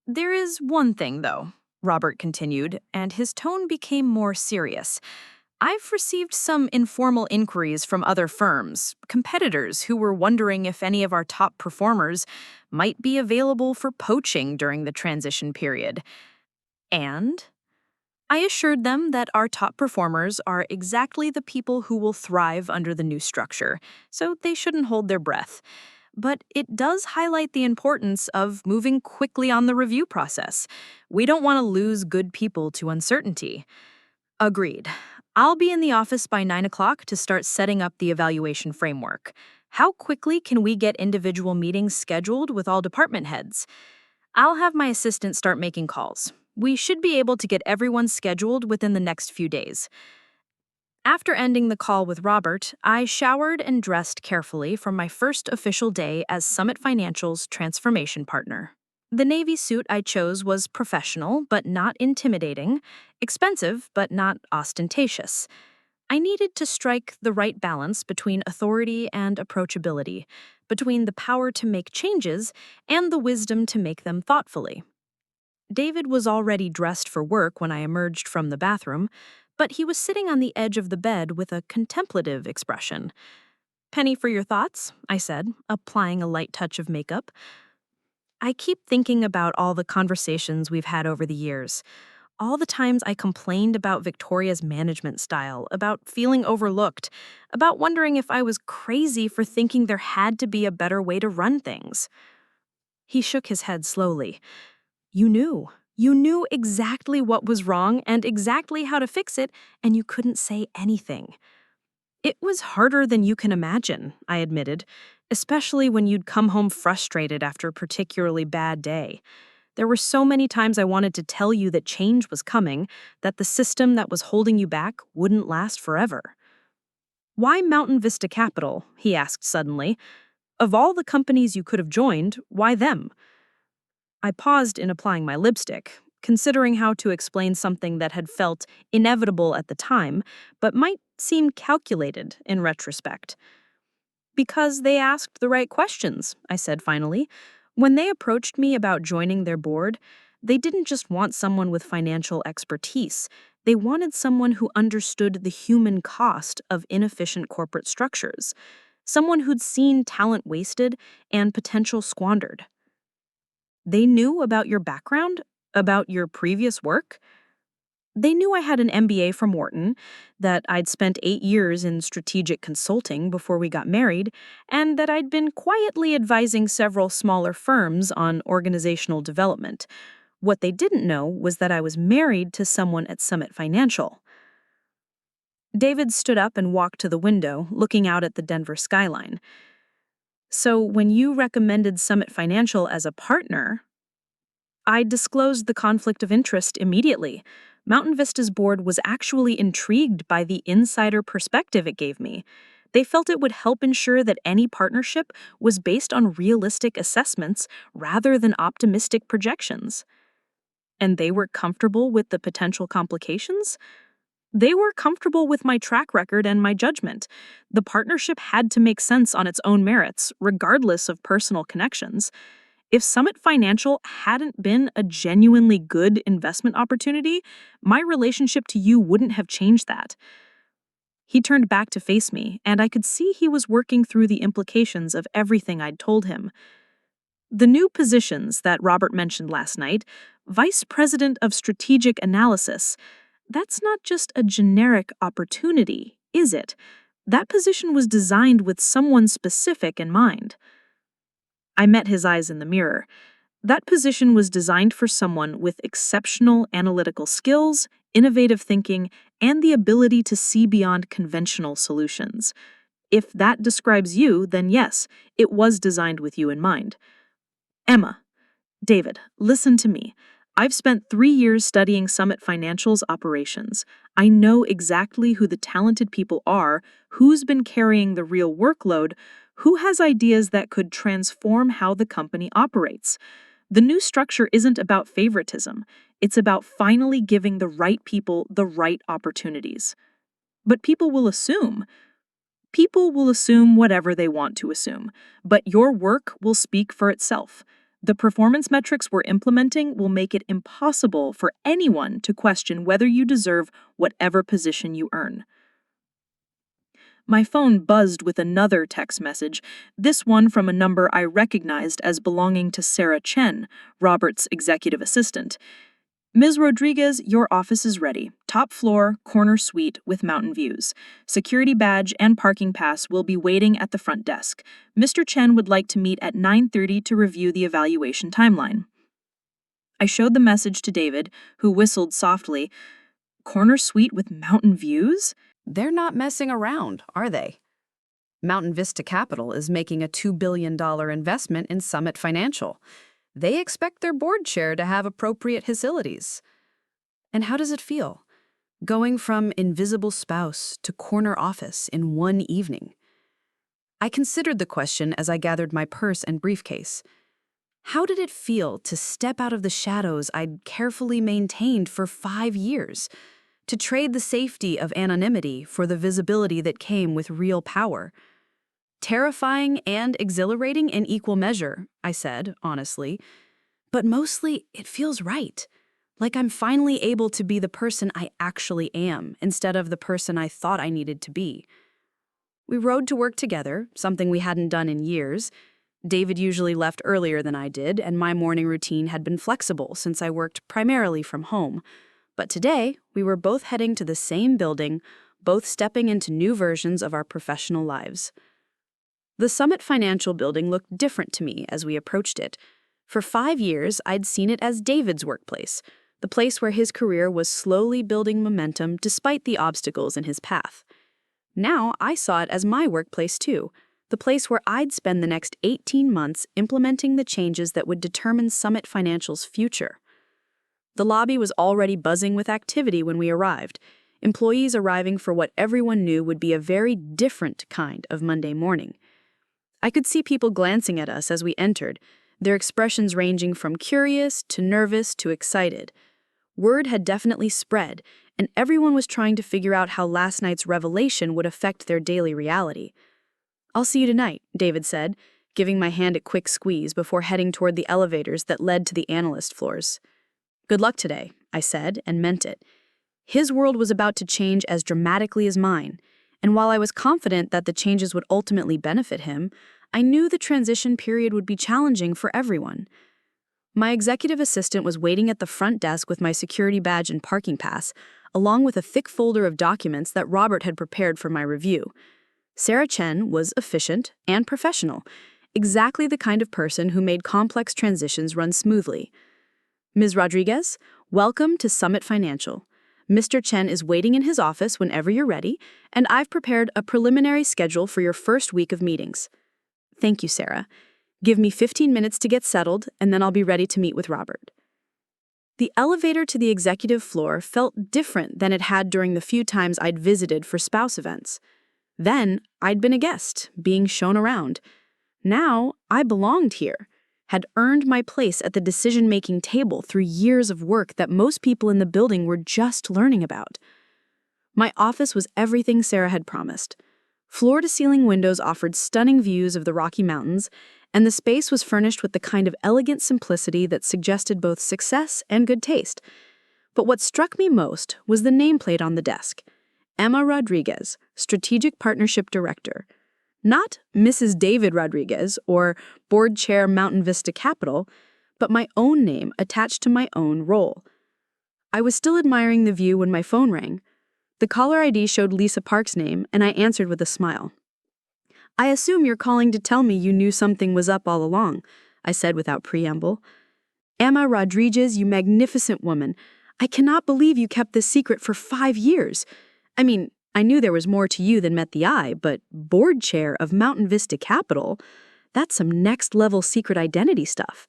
"There is one thing, though," Robert continued, and his tone became more serious. "I've received some informal inquiries from other firms, competitors who were wondering if any of our top performers might be available for poaching during the transition period. And I assured them that our top performers are exactly the people who will thrive under the new structure, so they shouldn't hold their breath. But it does highlight the importance of moving quickly on the review process. We don't want to lose good people to uncertainty." "Agreed. I'll be in the office by 9 o'clock to start setting up the evaluation framework. How quickly can we get individual meetings scheduled with all department heads?" "I'll have my assistant start making calls. We should be able to get everyone scheduled within the next few days." After ending the call with Robert, I showered and dressed carefully for my first official day as Summit Financial's transformation partner. The navy suit I chose was professional but not intimidating, expensive but not ostentatious. I needed to strike the right balance between authority and approachability, between the power to make changes and the wisdom to make them thoughtfully. David was already dressed for work when I emerged from the bathroom, but he was sitting on the edge of the bed with a contemplative expression. "Penny for your thoughts," I said, applying a light touch of makeup. "I keep thinking about all the conversations we've had over the years. All the times I complained about Victoria's management style, about feeling overlooked, about wondering if I was crazy for thinking there had to be a better way to run things." He shook his head slowly. "You knew. You knew exactly what was wrong and exactly how to fix it, and you couldn't say anything." "It was harder than you can imagine," I admitted, "especially when you'd come home frustrated after a particularly bad day. There were so many times I wanted to tell you that change was coming, that the system that was holding you back wouldn't last forever." "Why Mountain Vista Capital?" he asked suddenly. "Of all the companies you could have joined, why them?" I paused in applying my lipstick, considering how to explain something that had felt inevitable at the time, but might seem calculated in retrospect. "Because they asked the right questions," I said finally. "When they approached me about joining their board, they didn't just want someone with financial expertise. They wanted someone who understood the human cost of inefficient corporate structures, someone who'd seen talent wasted and potential squandered." "They knew about your background? About your previous work?" "They knew I had an MBA from Wharton, that I'd spent 8 years in strategic consulting before we got married, and that I'd been quietly advising several smaller firms on organizational development. What they didn't know was that I was married to someone at Summit Financial." David stood up and walked to the window, looking out at the Denver skyline. "So when you recommended Summit Financial as a partner..." I disclosed the conflict of interest immediately. Mountain Vista's board was actually intrigued by the insider perspective it gave me. They felt it would help ensure that any partnership was based on realistic assessments rather than optimistic projections. And they were comfortable with the potential complications? They were comfortable with my track record and my judgment. The partnership had to make sense on its own merits, regardless of personal connections. If Summit Financial hadn't been a genuinely good investment opportunity, my relationship to you wouldn't have changed that. He turned back to face me, and I could see he was working through the implications of everything I'd told him. "The new positions that Robert mentioned last night, Vice President of Strategic Analysis, that's not just a generic opportunity, is it? That position was designed with someone specific in mind." I met his eyes in the mirror. That position was designed for someone with exceptional analytical skills, innovative thinking, and the ability to see beyond conventional solutions. If that describes you, then yes, it was designed with you in mind. "Emma, David, listen to me. I've spent 3 years studying Summit Financial's operations. I know exactly who the talented people are, who's been carrying the real workload, who has ideas that could transform how the company operates. The new structure isn't about favoritism. It's about finally giving the right people the right opportunities. But people will assume. People will assume whatever they want to assume, but your work will speak for itself. The performance metrics we're implementing will make it impossible for anyone to question whether you deserve whatever position you earn." My phone buzzed with another text message, this one from a number I recognized as belonging to Sarah Chen, Robert's executive assistant. "Ms. Rodriguez, your office is ready. Top floor, corner suite with mountain views. Security badge and parking pass will be waiting at the front desk. Mr. Chen would like to meet at 9:30 to review the evaluation timeline." I showed the message to David, who whistled softly. "Corner suite with mountain views?" They're not messing around, are they? Mountain Vista Capital is making a $2 billion investment in Summit Financial. They expect their board chair to have appropriate facilities. And how does it feel? Going from invisible spouse to corner office in one evening. I considered the question as I gathered my purse and briefcase. How did it feel to step out of the shadows I'd carefully maintained for 5 years? to trade the safety of anonymity for the visibility that came with real power. Terrifying and exhilarating in equal measure, I said, honestly. But mostly, it feels right. Like I'm finally able to be the person I actually am, instead of the person I thought I needed to be. We rode to work together, something we hadn't done in years. David usually left earlier than I did, and my morning routine had been flexible since I worked primarily from home. But today, we were both heading to the same building, both stepping into new versions of our professional lives. The Summit Financial building looked different to me as we approached it. For 5 years, I'd seen it as David's workplace, the place where his career was slowly building momentum despite the obstacles in his path. Now I saw it as my workplace too, the place where I'd spend the next 18 months implementing the changes that would determine Summit Financial's future. The lobby was already buzzing with activity when we arrived, employees arriving for what everyone knew would be a very different kind of Monday morning. I could see people glancing at us as we entered, their expressions ranging from curious to nervous to excited. Word had definitely spread, and everyone was trying to figure out how last night's revelation would affect their daily reality. "I'll see you tonight," David said, giving my hand a quick squeeze before heading toward the elevators that led to the analyst floors. "Good luck today," I said, and meant it. His world was about to change as dramatically as mine, and while I was confident that the changes would ultimately benefit him, I knew the transition period would be challenging for everyone. My executive assistant was waiting at the front desk with my security badge and parking pass, along with a thick folder of documents that Robert had prepared for my review. Sarah Chen was efficient and professional, exactly the kind of person who made complex transitions run smoothly. "Ms. Rodriguez, welcome to Summit Financial. Mr. Chen is waiting in his office whenever you're ready, and I've prepared a preliminary schedule for your first week of meetings." "Thank you, Sarah. Give me 15 minutes to get settled, and then I'll be ready to meet with Robert." The elevator to the executive floor felt different than it had during the few times I'd visited for spouse events. Then, I'd been a guest, being shown around. Now, I belonged here, had earned my place at the decision-making table through years of work that most people in the building were just learning about. My office was everything Sarah had promised. Floor-to-ceiling windows offered stunning views of the Rocky Mountains, and the space was furnished with the kind of elegant simplicity that suggested both success and good taste. But what struck me most was the nameplate on the desk: Emma Rodriguez, Strategic Partnership Director. Not Mrs. David Rodriguez or Board Chair Mountain Vista Capital, but my own name attached to my own role. I was still admiring the view when my phone rang. The caller ID showed Lisa Park's name, and I answered with a smile. "I assume you're calling to tell me you knew something was up all along," I said without preamble. "Emma Rodriguez, you magnificent woman. I cannot believe you kept this secret for 5 years. I mean, I knew there was more to you than met the eye, but board chair of Mountain Vista Capital, that's some next-level secret identity stuff.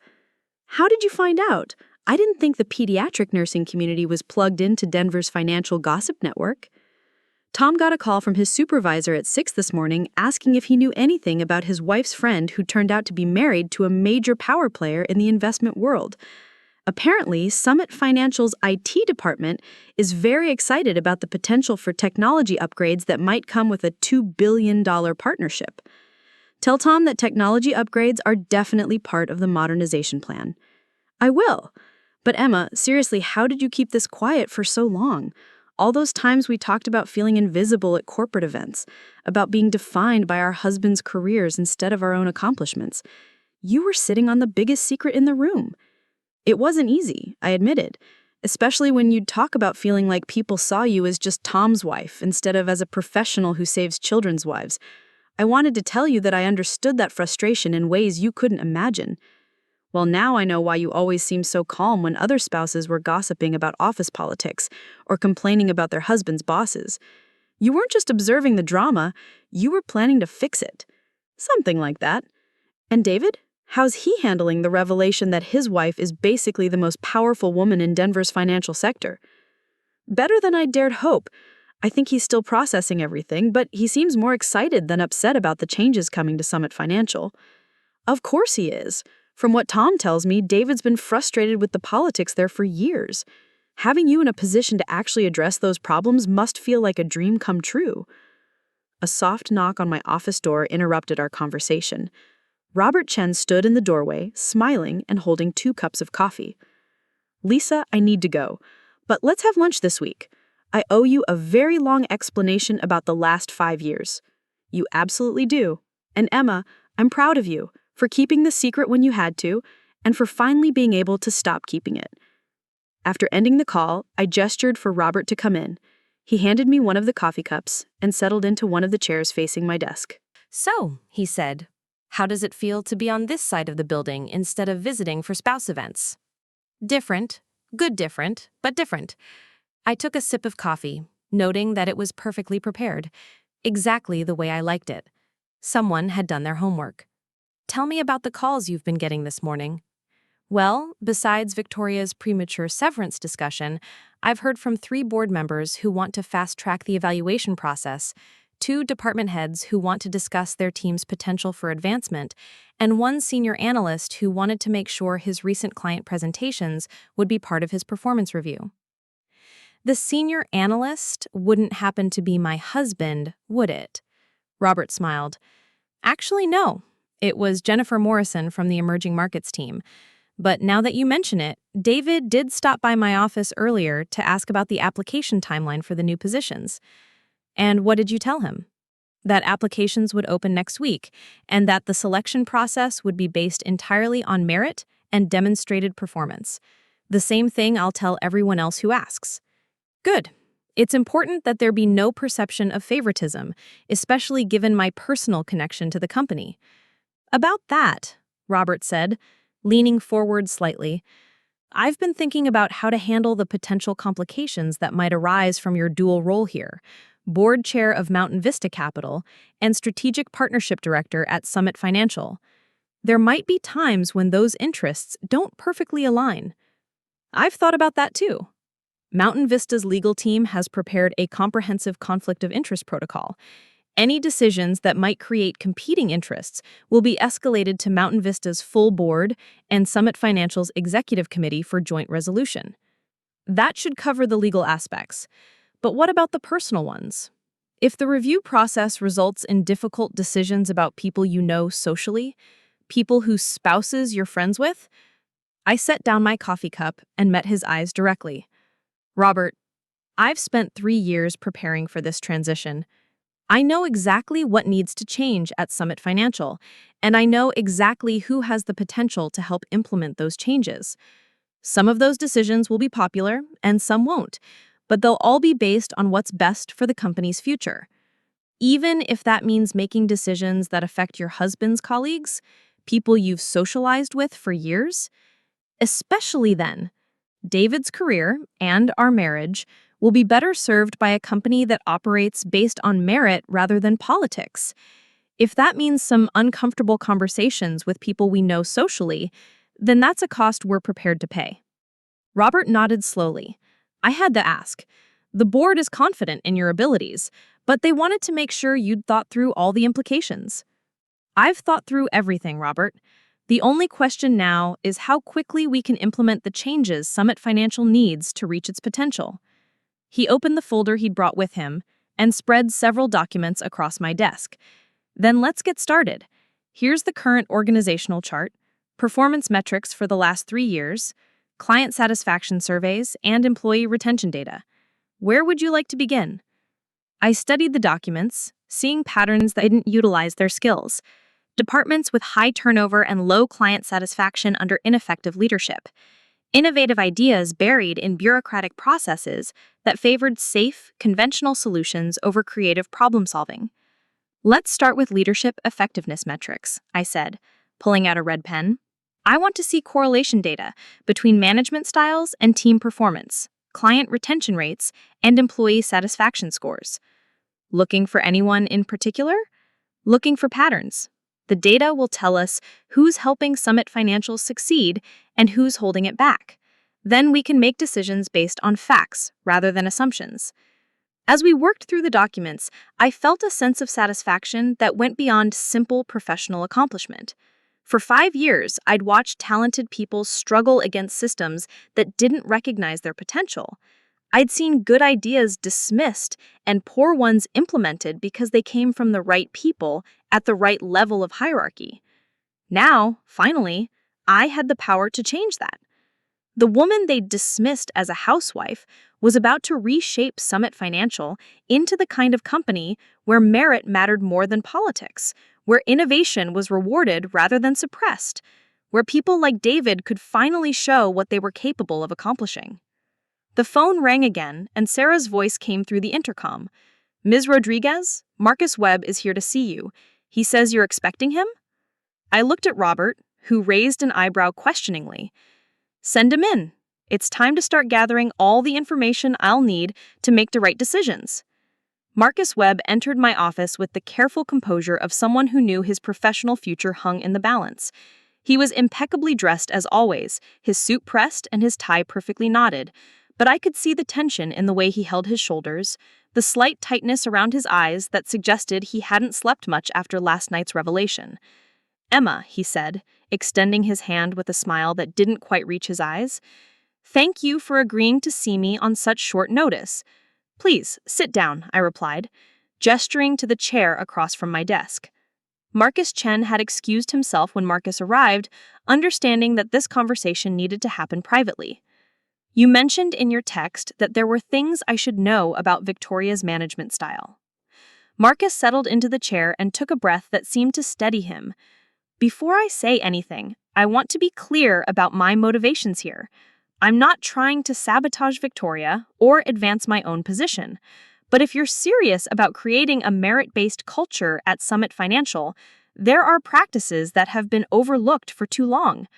How did you find out? I didn't think the pediatric nursing community was plugged into Denver's financial gossip network." Tom got a call from his supervisor at 6 this morning asking if he knew anything about his wife's friend who turned out to be married to a major power player in the investment world. Apparently, Summit Financial's IT department is very excited about the potential for technology upgrades that might come with a $2 billion partnership. Tell Tom that technology upgrades are definitely part of the modernization plan. "I will. But Emma, seriously, how did you keep this quiet for so long? All those times we talked about feeling invisible at corporate events, about being defined by our husbands' careers instead of our own accomplishments. You were sitting on the biggest secret in the room." "It wasn't easy," I admitted, especially when you'd talk about feeling like people saw you as just Tom's wife instead of as a professional who saves children's wives. I wanted to tell you that I understood that frustration in ways you couldn't imagine. Well, now I know why you always seemed so calm when other spouses were gossiping about office politics or complaining about their husbands' bosses. You weren't just observing the drama, you were planning to fix it. Something like that. And David? How's he handling the revelation that his wife is basically the most powerful woman in Denver's financial sector?" "Better than I dared hope. I think he's still processing everything, but he seems more excited than upset about the changes coming to Summit Financial." "Of course he is. From what Tom tells me, David's been frustrated with the politics there for years. Having you in a position to actually address those problems must feel like a dream come true." A soft knock on my office door interrupted our conversation. Robert Chen stood in the doorway, smiling and holding 2 cups of coffee. "Lisa, I need to go, but let's have lunch this week. I owe you a very long explanation about the last 5 years." "You absolutely do. And Emma, I'm proud of you for keeping the secret when you had to, and for finally being able to stop keeping it." After ending the call, I gestured for Robert to come in. He handed me one of the coffee cups and settled into one of the chairs facing my desk. "So," he said, "how does it feel to be on this side of the building instead of visiting for spouse events?" "Different. Good different, but different." I took a sip of coffee, noting that it was perfectly prepared, exactly the way I liked it. Someone had done their homework. "Tell me about the calls you've been getting this morning." "Well, besides Victoria's premature severance discussion, I've heard from 3 board members who want to fast-track the evaluation process, 2 department heads who want to discuss their team's potential for advancement, and 1 senior analyst who wanted to make sure his recent client presentations would be part of his performance review." "The senior analyst wouldn't happen to be my husband, would it?" Robert smiled. "Actually, no. It was Jennifer Morrison from the emerging markets team. But now that you mention it, David did stop by my office earlier to ask about the application timeline for the new positions." "And what did you tell him?" "That applications would open next week, and that the selection process would be based entirely on merit and demonstrated performance. The same thing I'll tell everyone else who asks." "Good. It's important that there be no perception of favoritism, especially given my personal connection to the company." "About that," Robert said, leaning forward slightly, "I've been thinking about how to handle the potential complications that might arise from your dual role here, board chair of Mountain Vista Capital and strategic partnership director at Summit Financial. There might be times when those interests don't perfectly align." "I've thought about that too. Mountain Vista's legal team has prepared a comprehensive conflict of interest protocol. Any decisions that might create competing interests will be escalated to Mountain Vista's full board and Summit Financial's executive committee for joint resolution. That should cover the legal aspects. But what about the personal ones? If the review process results in difficult decisions about people you know socially, people whose spouses you're friends with?" I set down my coffee cup and met his eyes directly. "Robert, I've spent 3 years preparing for this transition. I know exactly what needs to change at Summit Financial, and I know exactly who has the potential to help implement those changes. Some of those decisions will be popular, and some won't, but they'll all be based on what's best for the company's future. Even if that means making decisions that affect your husband's colleagues, people you've socialized with for years. Especially then, David's career and our marriage will be better served by a company that operates based on merit rather than politics. If that means some uncomfortable conversations with people we know socially, then that's a cost we're prepared to pay." Robert nodded slowly. "I had to ask. The board is confident in your abilities, but they wanted to make sure you'd thought through all the implications." "I've thought through everything, Robert. The only question now is how quickly we can implement the changes Summit Financial needs to reach its potential." He opened the folder he'd brought with him and spread several documents across my desk. "Then let's get started. Here's the current organizational chart, performance metrics for the last 3 years, client satisfaction surveys, and employee retention data. Where would you like to begin?" I studied the documents, seeing patterns that didn't utilize their skills. Departments with high turnover and low client satisfaction under ineffective leadership. Innovative ideas buried in bureaucratic processes that favored safe, conventional solutions over creative problem-solving. "Let's start with leadership effectiveness metrics," I said, pulling out a red pen. "I want to see correlation data between management styles and team performance, client retention rates, and employee satisfaction scores." "Looking for anyone in particular?" "Looking for patterns. The data will tell us who's helping Summit Financial succeed and who's holding it back. Then we can make decisions based on facts rather than assumptions." As we worked through the documents, I felt a sense of satisfaction that went beyond simple professional accomplishment. For 5 years, I'd watched talented people struggle against systems that didn't recognize their potential. I'd seen good ideas dismissed and poor ones implemented because they came from the right people at the right level of hierarchy. Now, finally, I had the power to change that. The woman they dismissed as a housewife was about to reshape Summit Financial into the kind of company where merit mattered more than politics, where innovation was rewarded rather than suppressed, where people like David could finally show what they were capable of accomplishing. The phone rang again, and Sarah's voice came through the intercom. "Ms. Rodriguez, Marcus Webb is here to see you. He says you're expecting him?" I looked at Robert, who raised an eyebrow questioningly. "Send him in. It's time to start gathering all the information I'll need to make the right decisions." Marcus Webb entered my office with the careful composure of someone who knew his professional future hung in the balance. He was impeccably dressed as always, his suit pressed and his tie perfectly knotted, but I could see the tension in the way he held his shoulders, the slight tightness around his eyes that suggested he hadn't slept much after last night's revelation. "Emma," he said, extending his hand with a smile that didn't quite reach his eyes. "Thank you for agreeing to see me on such short notice." "Please, sit down," I replied, gesturing to the chair across from my desk. Marcus Chen had excused himself when Marcus arrived, understanding that this conversation needed to happen privately. "You mentioned in your text that there were things I should know about Victoria's management style." Marcus settled into the chair and took a breath that seemed to steady him. "Before I say anything, I want to be clear about my motivations here. I'm not trying to sabotage Victoria or advance my own position. But if you're serious about creating a merit-based culture at Summit Financial, there are practices that have been overlooked for too long.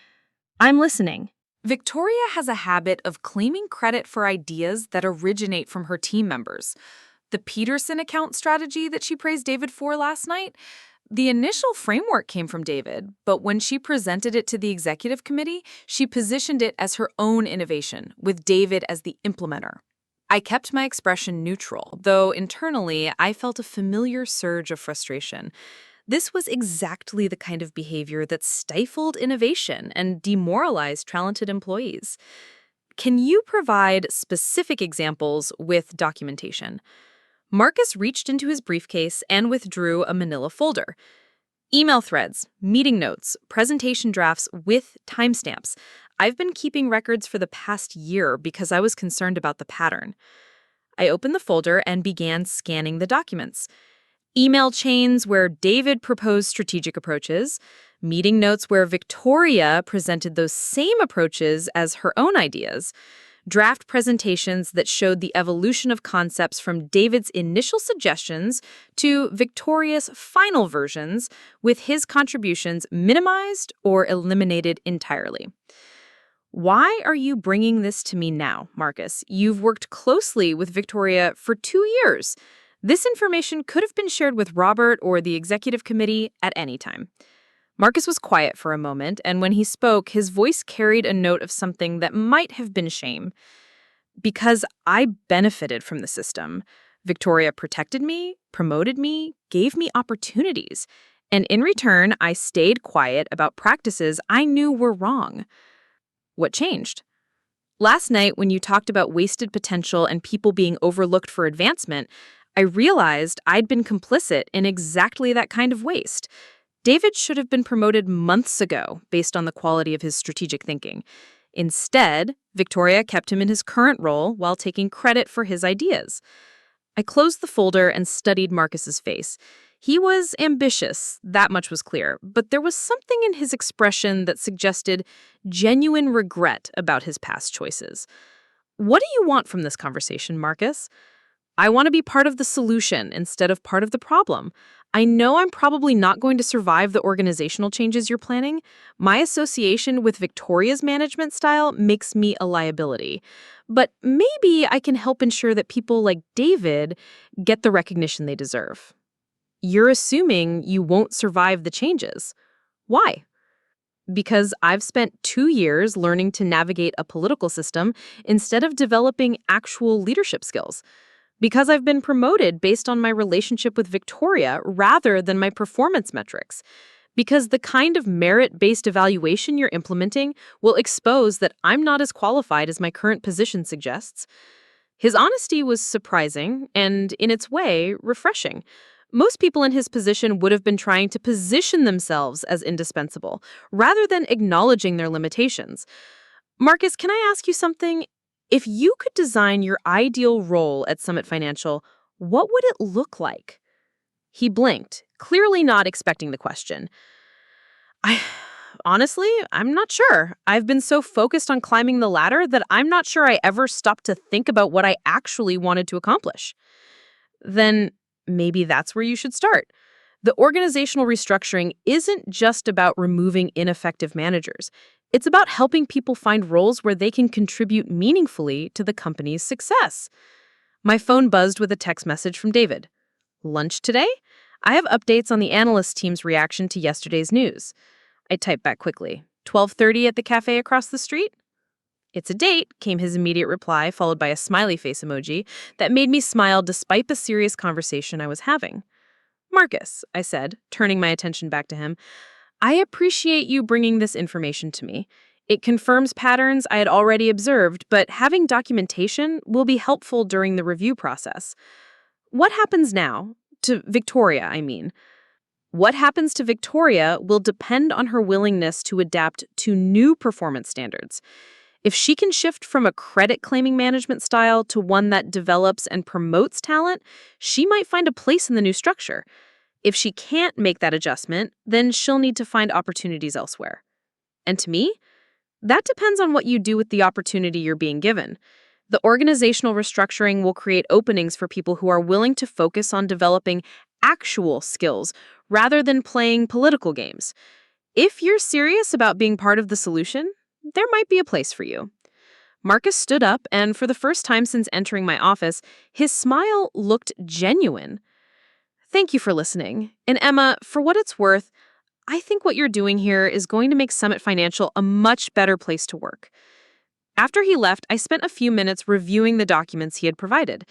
I'm listening." Victoria has a habit of claiming credit for ideas that originate from her team members. The Peterson account strategy that she praised David for last night, the initial framework came from David, but when she presented it to the executive committee, she positioned it as her own innovation, with David as the implementer. I kept my expression neutral, though internally I felt a familiar surge of frustration. This was exactly the kind of behavior that stifled innovation and demoralized talented employees. Can you provide specific examples with documentation? Marcus reached into his briefcase and withdrew a manila folder. Email threads, meeting notes, presentation drafts with timestamps. I've been keeping records for the past year because I was concerned about the pattern. I opened the folder and began scanning the documents. Email chains where David proposed strategic approaches, meeting notes where Victoria presented those same approaches as her own ideas, draft presentations that showed the evolution of concepts from David's initial suggestions to Victoria's final versions, with his contributions minimized or eliminated entirely. Why are you bringing this to me now, Marcus? You've worked closely with Victoria for 2 years. This information could have been shared with Robert or the executive committee at any time. Marcus was quiet for a moment, and when he spoke, his voice carried a note of something that might have been shame. "Because I benefited from the system. Victoria protected me, promoted me, gave me opportunities, and in return, I stayed quiet about practices I knew were wrong." What changed? Last night, when you talked about wasted potential and people being overlooked for advancement, I realized I'd been complicit in exactly that kind of waste. David should have been promoted months ago based on the quality of his strategic thinking. Instead, Victoria kept him in his current role while taking credit for his ideas. I closed the folder and studied Marcus's face. He was ambitious, that much was clear, but there was something in his expression that suggested genuine regret about his past choices. "What do you want from this conversation, Marcus?" "I want to be part of the solution instead of part of the problem. I know I'm probably not going to survive the organizational changes you're planning. My association with Victoria's management style makes me a liability. But maybe I can help ensure that people like David get the recognition they deserve." "You're assuming you won't survive the changes. Why?" "Because I've spent 2 years learning to navigate a political system instead of developing actual leadership skills. Because I've been promoted based on my relationship with Victoria rather than my performance metrics. because the kind of merit-based evaluation you're implementing will expose that I'm not as qualified as my current position suggests. His honesty was surprising and, in its way, refreshing. Most people in his position would have been trying to position themselves as indispensable, rather than acknowledging their limitations. Marcus, can I ask you something? If you could design your ideal role at Summit Financial, what would it look like? He blinked, clearly not expecting the question. Honestly, I'm not sure. I've been so focused on climbing the ladder that I'm not sure I ever stopped to think about what I actually wanted to accomplish. Then maybe that's where you should start. The organizational restructuring isn't just about removing ineffective managers. It's about helping people find roles where they can contribute meaningfully to the company's success. My phone buzzed with a text message from David. Lunch today? I have updates on the analyst team's reaction to yesterday's news. I typed back quickly. 12:30 at the cafe across the street? It's a date, came his immediate reply, followed by a smiley face emoji that made me smile despite the serious conversation I was having. Marcus, I said, turning my attention back to him, I appreciate you bringing this information to me. It confirms patterns I had already observed, but having documentation will be helpful during the review process. What happens now? To Victoria, I mean. What happens to Victoria will depend on her willingness to adapt to new performance standards. If she can shift from a credit-claiming management style to one that develops and promotes talent, she might find a place in the new structure. If she can't make that adjustment, then she'll need to find opportunities elsewhere. And to me, that depends on what you do with the opportunity you're being given. The organizational restructuring will create openings for people who are willing to focus on developing actual skills rather than playing political games. If you're serious about being part of the solution, there might be a place for you. Marcus stood up, and for the first time since entering my office, his smile looked genuine. Thank you for listening. And Emma, for what it's worth, I think what you're doing here is going to make Summit Financial a much better place to work. After he left, I spent a few minutes reviewing the documents he had provided.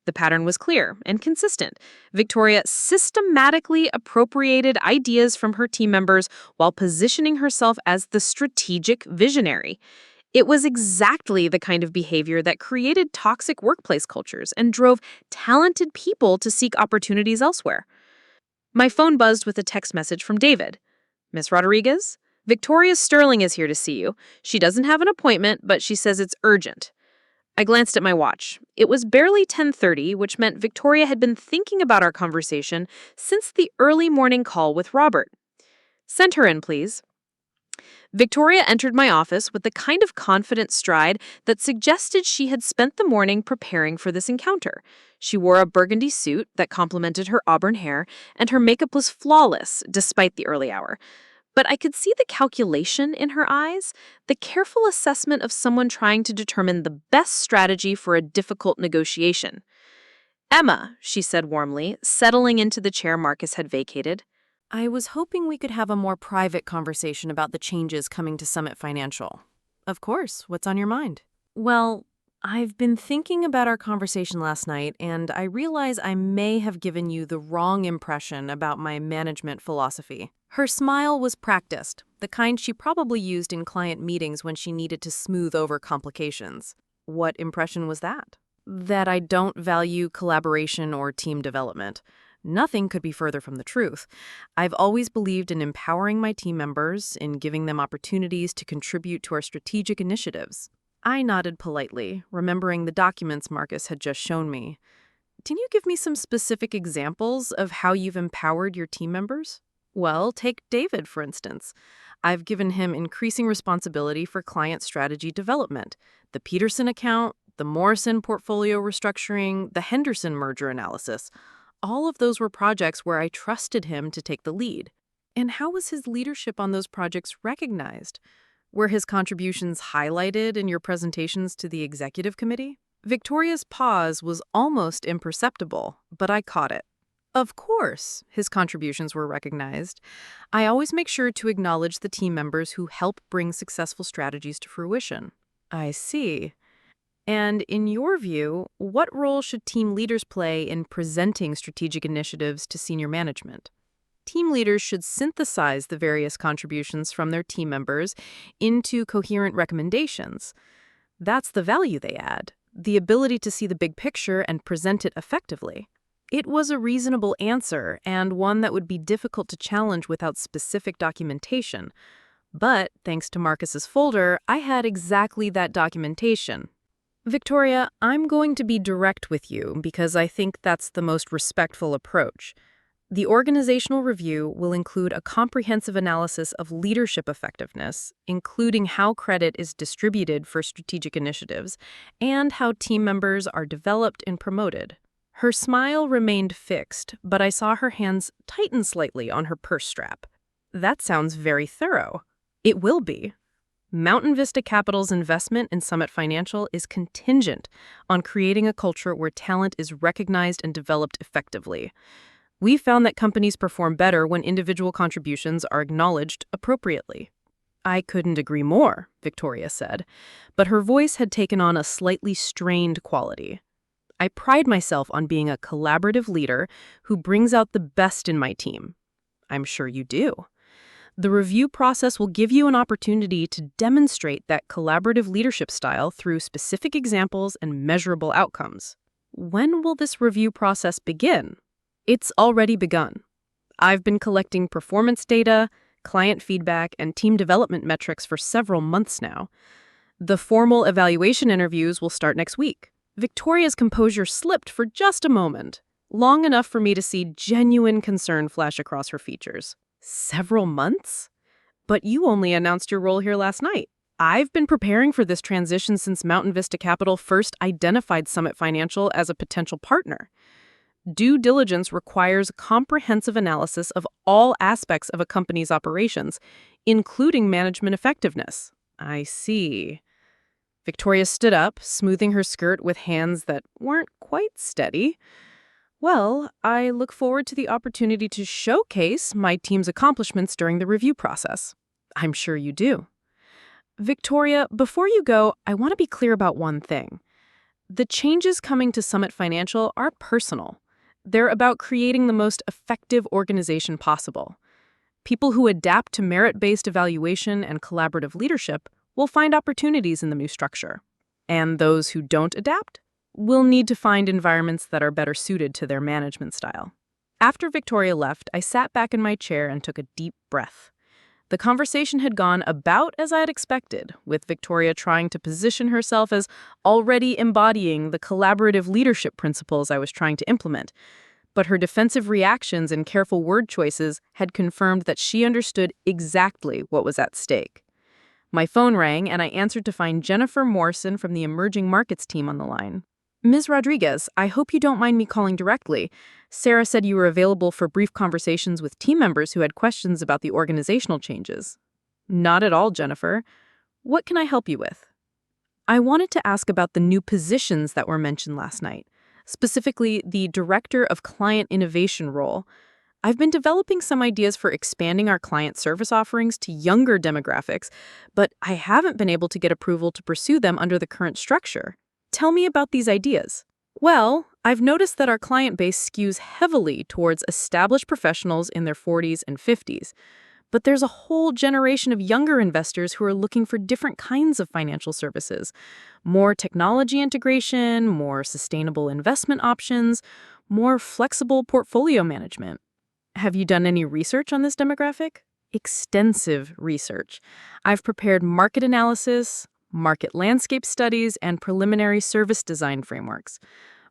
The pattern was clear and consistent. Victoria systematically appropriated ideas from her team members while positioning herself as the strategic visionary. It was exactly the kind of behavior that created toxic workplace cultures and drove talented people to seek opportunities elsewhere. My phone buzzed with a text message from David. Miss Rodriguez? Victoria Sterling is here to see you. She doesn't have an appointment, but she says it's urgent. I glanced at my watch. It was barely 10:30, which meant Victoria had been thinking about our conversation since the early morning call with Robert. Send her in, please. Victoria entered my office with the kind of confident stride that suggested she had spent the morning preparing for this encounter. She wore a burgundy suit that complemented her auburn hair, and her makeup was flawless despite the early hour. But I could see the calculation in her eyes, the careful assessment of someone trying to determine the best strategy for a difficult negotiation. Emma, she said warmly, settling into the chair Marcus had vacated. I was hoping we could have a more private conversation about the changes coming to Summit Financial. Of course, what's on your mind? Well, I've been thinking about our conversation last night, and I realize I may have given you the wrong impression about my management philosophy. Her smile was practiced, the kind she probably used in client meetings when she needed to smooth over complications. What impression was that? That I don't value collaboration or team development. Nothing could be further from the truth. I've always believed in empowering my team members, in giving them opportunities to contribute to our strategic initiatives. I nodded politely, remembering the documents Marcus had just shown me. Can you give me some specific examples of how you've empowered your team members? Well, take David, for instance. I've given him increasing responsibility for client strategy development, the Peterson account, the Morrison portfolio restructuring, the Henderson merger analysis. All of those were projects where I trusted him to take the lead. And how was his leadership on those projects recognized? Were his contributions highlighted in your presentations to the executive committee? Victoria's pause was almost imperceptible, but I caught it. Of course, his contributions were recognized. I always make sure to acknowledge the team members who help bring successful strategies to fruition. I see. And in your view, what role should team leaders play in presenting strategic initiatives to senior management? team leaders should synthesize the various contributions from their team members into coherent recommendations. That's the value they add, the ability to see the big picture and present it effectively. It was a reasonable answer, and one that would be difficult to challenge without specific documentation. But, thanks to Marcus's folder, I had exactly that documentation. Victoria, I'm going to be direct with you because I think that's the most respectful approach. The organizational review will include a comprehensive analysis of leadership effectiveness, including how credit is distributed for strategic initiatives and how team members are developed and promoted. Her smile remained fixed, but I saw her hands tighten slightly on her purse strap. That sounds very thorough. It will be. Mountain Vista Capital's investment in Summit Financial is contingent on creating a culture where talent is recognized and developed effectively. We found that companies perform better when individual contributions are acknowledged appropriately. I couldn't agree more, Victoria said, but her voice had taken on a slightly strained quality. I pride myself on being a collaborative leader who brings out the best in my team. I'm sure you do. The review process will give you an opportunity to demonstrate that collaborative leadership style through specific examples and measurable outcomes. When will this review process begin? It's already begun. I've been collecting performance data, client feedback, and team development metrics for several months now. The formal evaluation interviews will start next week. Victoria's composure slipped for just a moment, long enough for me to see genuine concern flash across her features. Several months? But you only announced your role here last night. I've been preparing for this transition since Mountain Vista Capital first identified Summit Financial as a potential partner. Due diligence requires comprehensive analysis of all aspects of a company's operations, including management effectiveness. I see. Victoria stood up, smoothing her skirt with hands that weren't quite steady. Well, I look forward to the opportunity to showcase my team's accomplishments during the review process. I'm sure you do. Victoria, before you go, I want to be clear about one thing. The changes coming to Summit Financial are personal. They're about creating the most effective organization possible. People who adapt to merit-based evaluation and collaborative leadership will find opportunities in the new structure. And those who don't adapt will need to find environments that are better suited to their management style. After Victoria left, I sat back in my chair and took a deep breath. The conversation had gone about as I had expected, with Victoria trying to position herself as already embodying the collaborative leadership principles I was trying to implement. But her defensive reactions and careful word choices had confirmed that she understood exactly what was at stake. My phone rang, and I answered to find Jennifer Morrison from the Emerging Markets team on the line. Ms. Rodriguez, I hope you don't mind me calling directly. Sarah said you were available for brief conversations with team members who had questions about the organizational changes. Not at all, Jennifer. What can I help you with? I wanted to ask about the new positions that were mentioned last night, specifically the Director of Client Innovation role. I've been developing some ideas for expanding our client service offerings to younger demographics, but I haven't been able to get approval to pursue them under the current structure. Tell me about these ideas. Well, I've noticed that our client base skews heavily towards established professionals in their 40s and 50s, but there's a whole generation of younger investors who are looking for different kinds of financial services. More technology integration, more sustainable investment options, more flexible portfolio management. Have you done any research on this demographic? Extensive research. I've prepared market analysis, market landscape studies, and preliminary service design frameworks.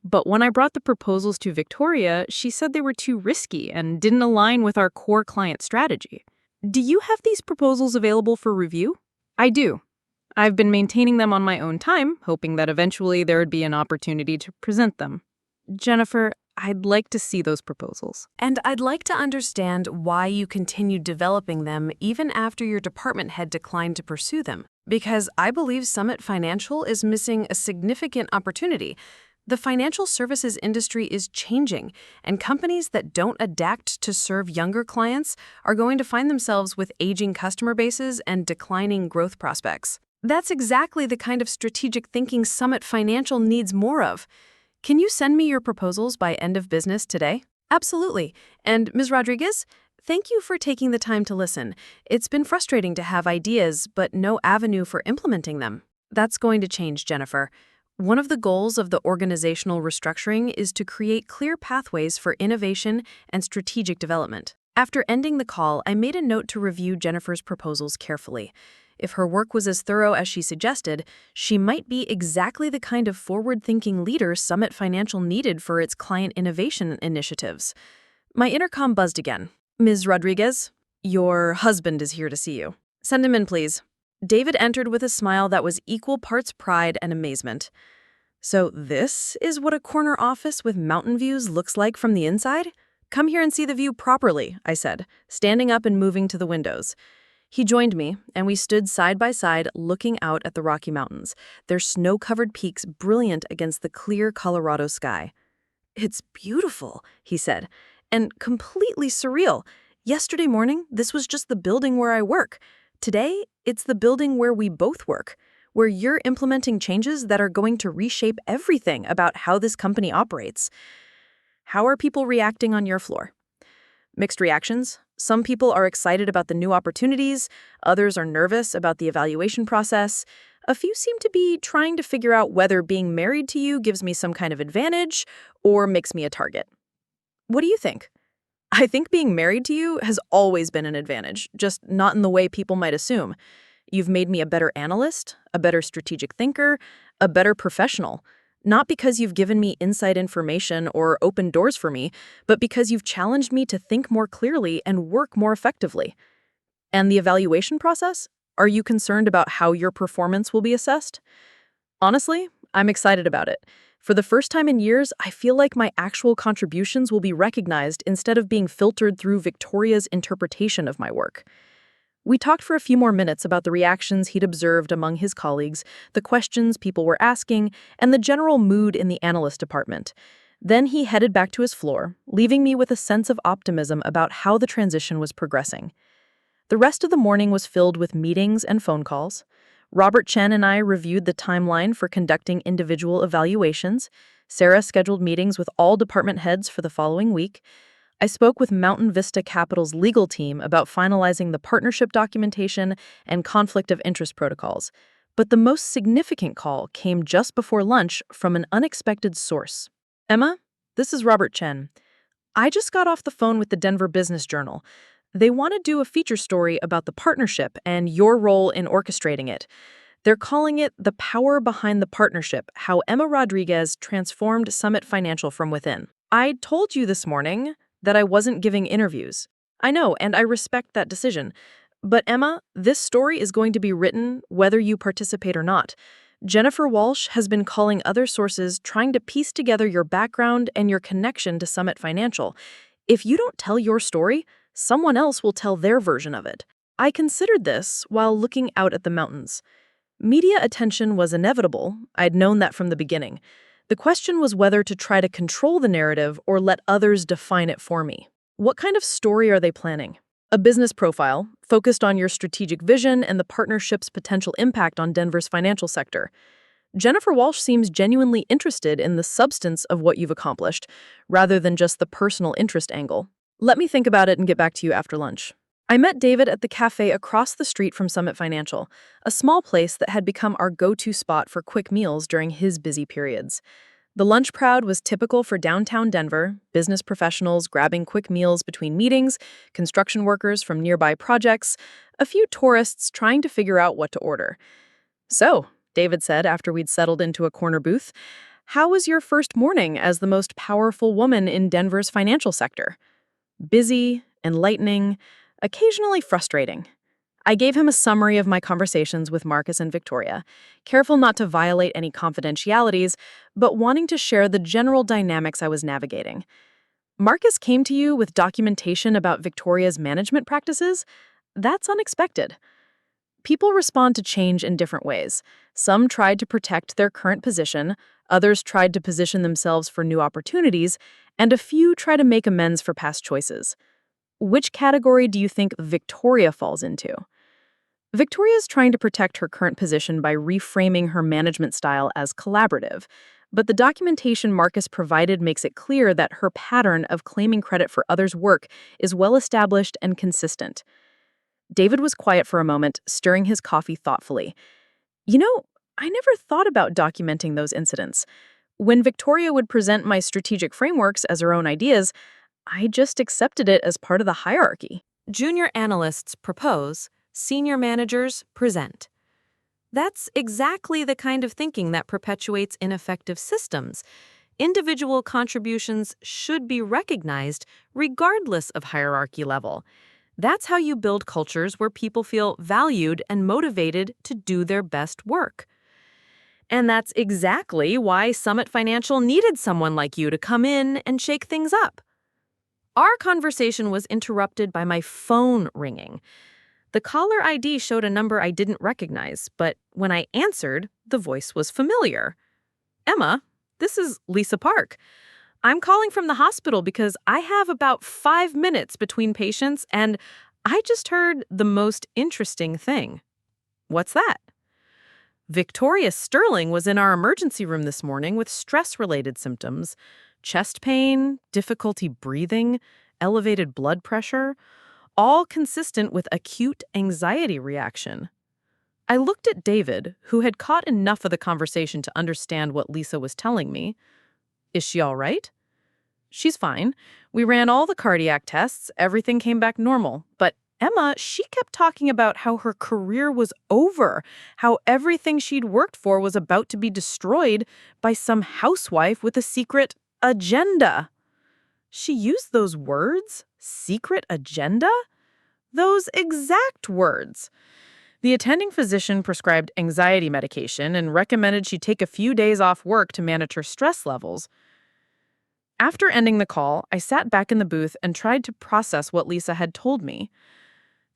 But when I brought the proposals to Victoria, she said they were too risky and didn't align with our core client strategy. Do you have these proposals available for review? I do. I've been maintaining them on my own time, hoping that eventually there would be an opportunity to present them. Jennifer, I'd like to see those proposals. And I'd like to understand why you continued developing them even after your department head declined to pursue them. Because I believe Summit Financial is missing a significant opportunity. The financial services industry is changing, and companies that don't adapt to serve younger clients are going to find themselves with aging customer bases and declining growth prospects. That's exactly the kind of strategic thinking Summit Financial needs more of. Can you send me your proposals by end of business today? Absolutely. And Ms. Rodriguez, Thank you for taking the time to listen. It's been frustrating to have ideas, but no avenue for implementing them. That's going to change, Jennifer. One of the goals of the organizational restructuring is to create clear pathways for innovation and strategic development. After ending the call, I made a note to review Jennifer's proposals carefully. If her work was as thorough as she suggested, she might be exactly the kind of forward-thinking leader Summit Financial needed for its client innovation initiatives. My intercom buzzed again. Ms. Rodriguez, your husband is here to see you. Send him in, please. David entered with a smile that was equal parts pride and amazement. So this is what a corner office with mountain views looks like from the inside? Come here and see the view properly, I said, standing up and moving to the windows. He joined me, and we stood side by side looking out at the Rocky Mountains, their snow-covered peaks brilliant against the clear Colorado sky. It's beautiful, he said, and completely surreal. Yesterday morning, this was just the building where I work. Today, it's the building where we both work, where you're implementing changes that are going to reshape everything about how this company operates. How are people reacting on your floor? Mixed reactions. Some people are excited about the new opportunities, others are nervous about the evaluation process. A few seem to be trying to figure out whether being married to you gives me some kind of advantage or makes me a target. What do you think? I think being married to you has always been an advantage, just not in the way people might assume. You've made me a better analyst, a better strategic thinker, a better professional. Not because you've given me inside information or opened doors for me, but because you've challenged me to think more clearly and work more effectively. And the evaluation process? Are you concerned about how your performance will be assessed? Honestly, I'm excited about it. For the first time in years, I feel like my actual contributions will be recognized instead of being filtered through Victoria's interpretation of my work. We talked for a few more minutes about the reactions he'd observed among his colleagues, the questions people were asking, and the general mood in the analyst department. Then he headed back to his floor, leaving me with a sense of optimism about how the transition was progressing. The rest of the morning was filled with meetings and phone calls. Robert Chen and I reviewed the timeline for conducting individual evaluations. Sarah scheduled meetings with all department heads for the following week. I spoke with Mountain Vista Capital's legal team about finalizing the partnership documentation and conflict of interest protocols. But the most significant call came just before lunch from an unexpected source. Emma, this is Robert Chen. I just got off the phone with the Denver Business Journal. They want to do a feature story about the partnership and your role in orchestrating it. They're calling it The Power Behind the Partnership, How Emma Rodriguez Transformed Summit Financial from Within. I told you this morning that I wasn't giving interviews. I know, and I respect that decision. But Emma, this story is going to be written whether you participate or not. Jennifer Walsh has been calling other sources trying to piece together your background and your connection to Summit Financial. If you don't tell your story, someone else will tell their version of it. I considered this while looking out at the mountains. Media attention was inevitable. I'd known that from the beginning. The question was whether to try to control the narrative or let others define it for me. What kind of story are they planning? A business profile, focused on your strategic vision and the partnership's potential impact on Denver's financial sector. Jennifer Walsh seems genuinely interested in the substance of what you've accomplished, rather than just the personal interest angle. Let me think about it and get back to you after lunch. I met David at the cafe across the street from Summit Financial, a small place that had become our go-to spot for quick meals during his busy periods. The lunch crowd was typical for downtown Denver, business professionals grabbing quick meals between meetings, construction workers from nearby projects, a few tourists trying to figure out what to order. So, David said after we'd settled into a corner booth, how was your first morning as the most powerful woman in Denver's financial sector? Busy, enlightening, occasionally frustrating. I gave him a summary of my conversations with Marcus and Victoria, careful not to violate any confidentialities, but wanting to share the general dynamics I was navigating. Marcus came to you with documentation about Victoria's management practices? That's unexpected. People respond to change in different ways. Some tried to protect their current position, others tried to position themselves for new opportunities, and a few try to make amends for past choices. Which category do you think Victoria falls into? Victoria's trying to protect her current position by reframing her management style as collaborative. but the documentation Marcus provided makes it clear that her pattern of claiming credit for others' work is well established and consistent. David was quiet for a moment, stirring his coffee thoughtfully. I never thought about documenting those incidents. When Victoria would present my strategic frameworks as her own ideas, I just accepted it as part of the hierarchy. Junior analysts propose, senior managers present. That's exactly the kind of thinking that perpetuates ineffective systems. Individual contributions should be recognized regardless of hierarchy level. That's how you build cultures where people feel valued and motivated to do their best work. And that's exactly why Summit Financial needed someone like you to come in and shake things up. Our conversation was interrupted by my phone ringing. The caller ID showed a number I didn't recognize, but when I answered, the voice was familiar. Emma, this is Lisa Park. I'm calling from the hospital because I have about 5 minutes between patients, and I just heard the most interesting thing. What's that? Victoria Sterling was in our emergency room this morning with stress-related symptoms, chest pain, difficulty breathing, elevated blood pressure, all consistent with acute anxiety reaction. I looked at David, who had caught enough of the conversation to understand what Lisa was telling me. Is she all right? She's fine. We ran all the cardiac tests, everything came back normal, but Emma, she kept talking about how her career was over, how everything she'd worked for was about to be destroyed by some housewife with a secret agenda. She used those words, secret agenda? Those exact words. The attending physician prescribed anxiety medication and recommended she take a few days off work to manage her stress levels. After ending the call, I sat back in the booth and tried to process what Lisa had told me.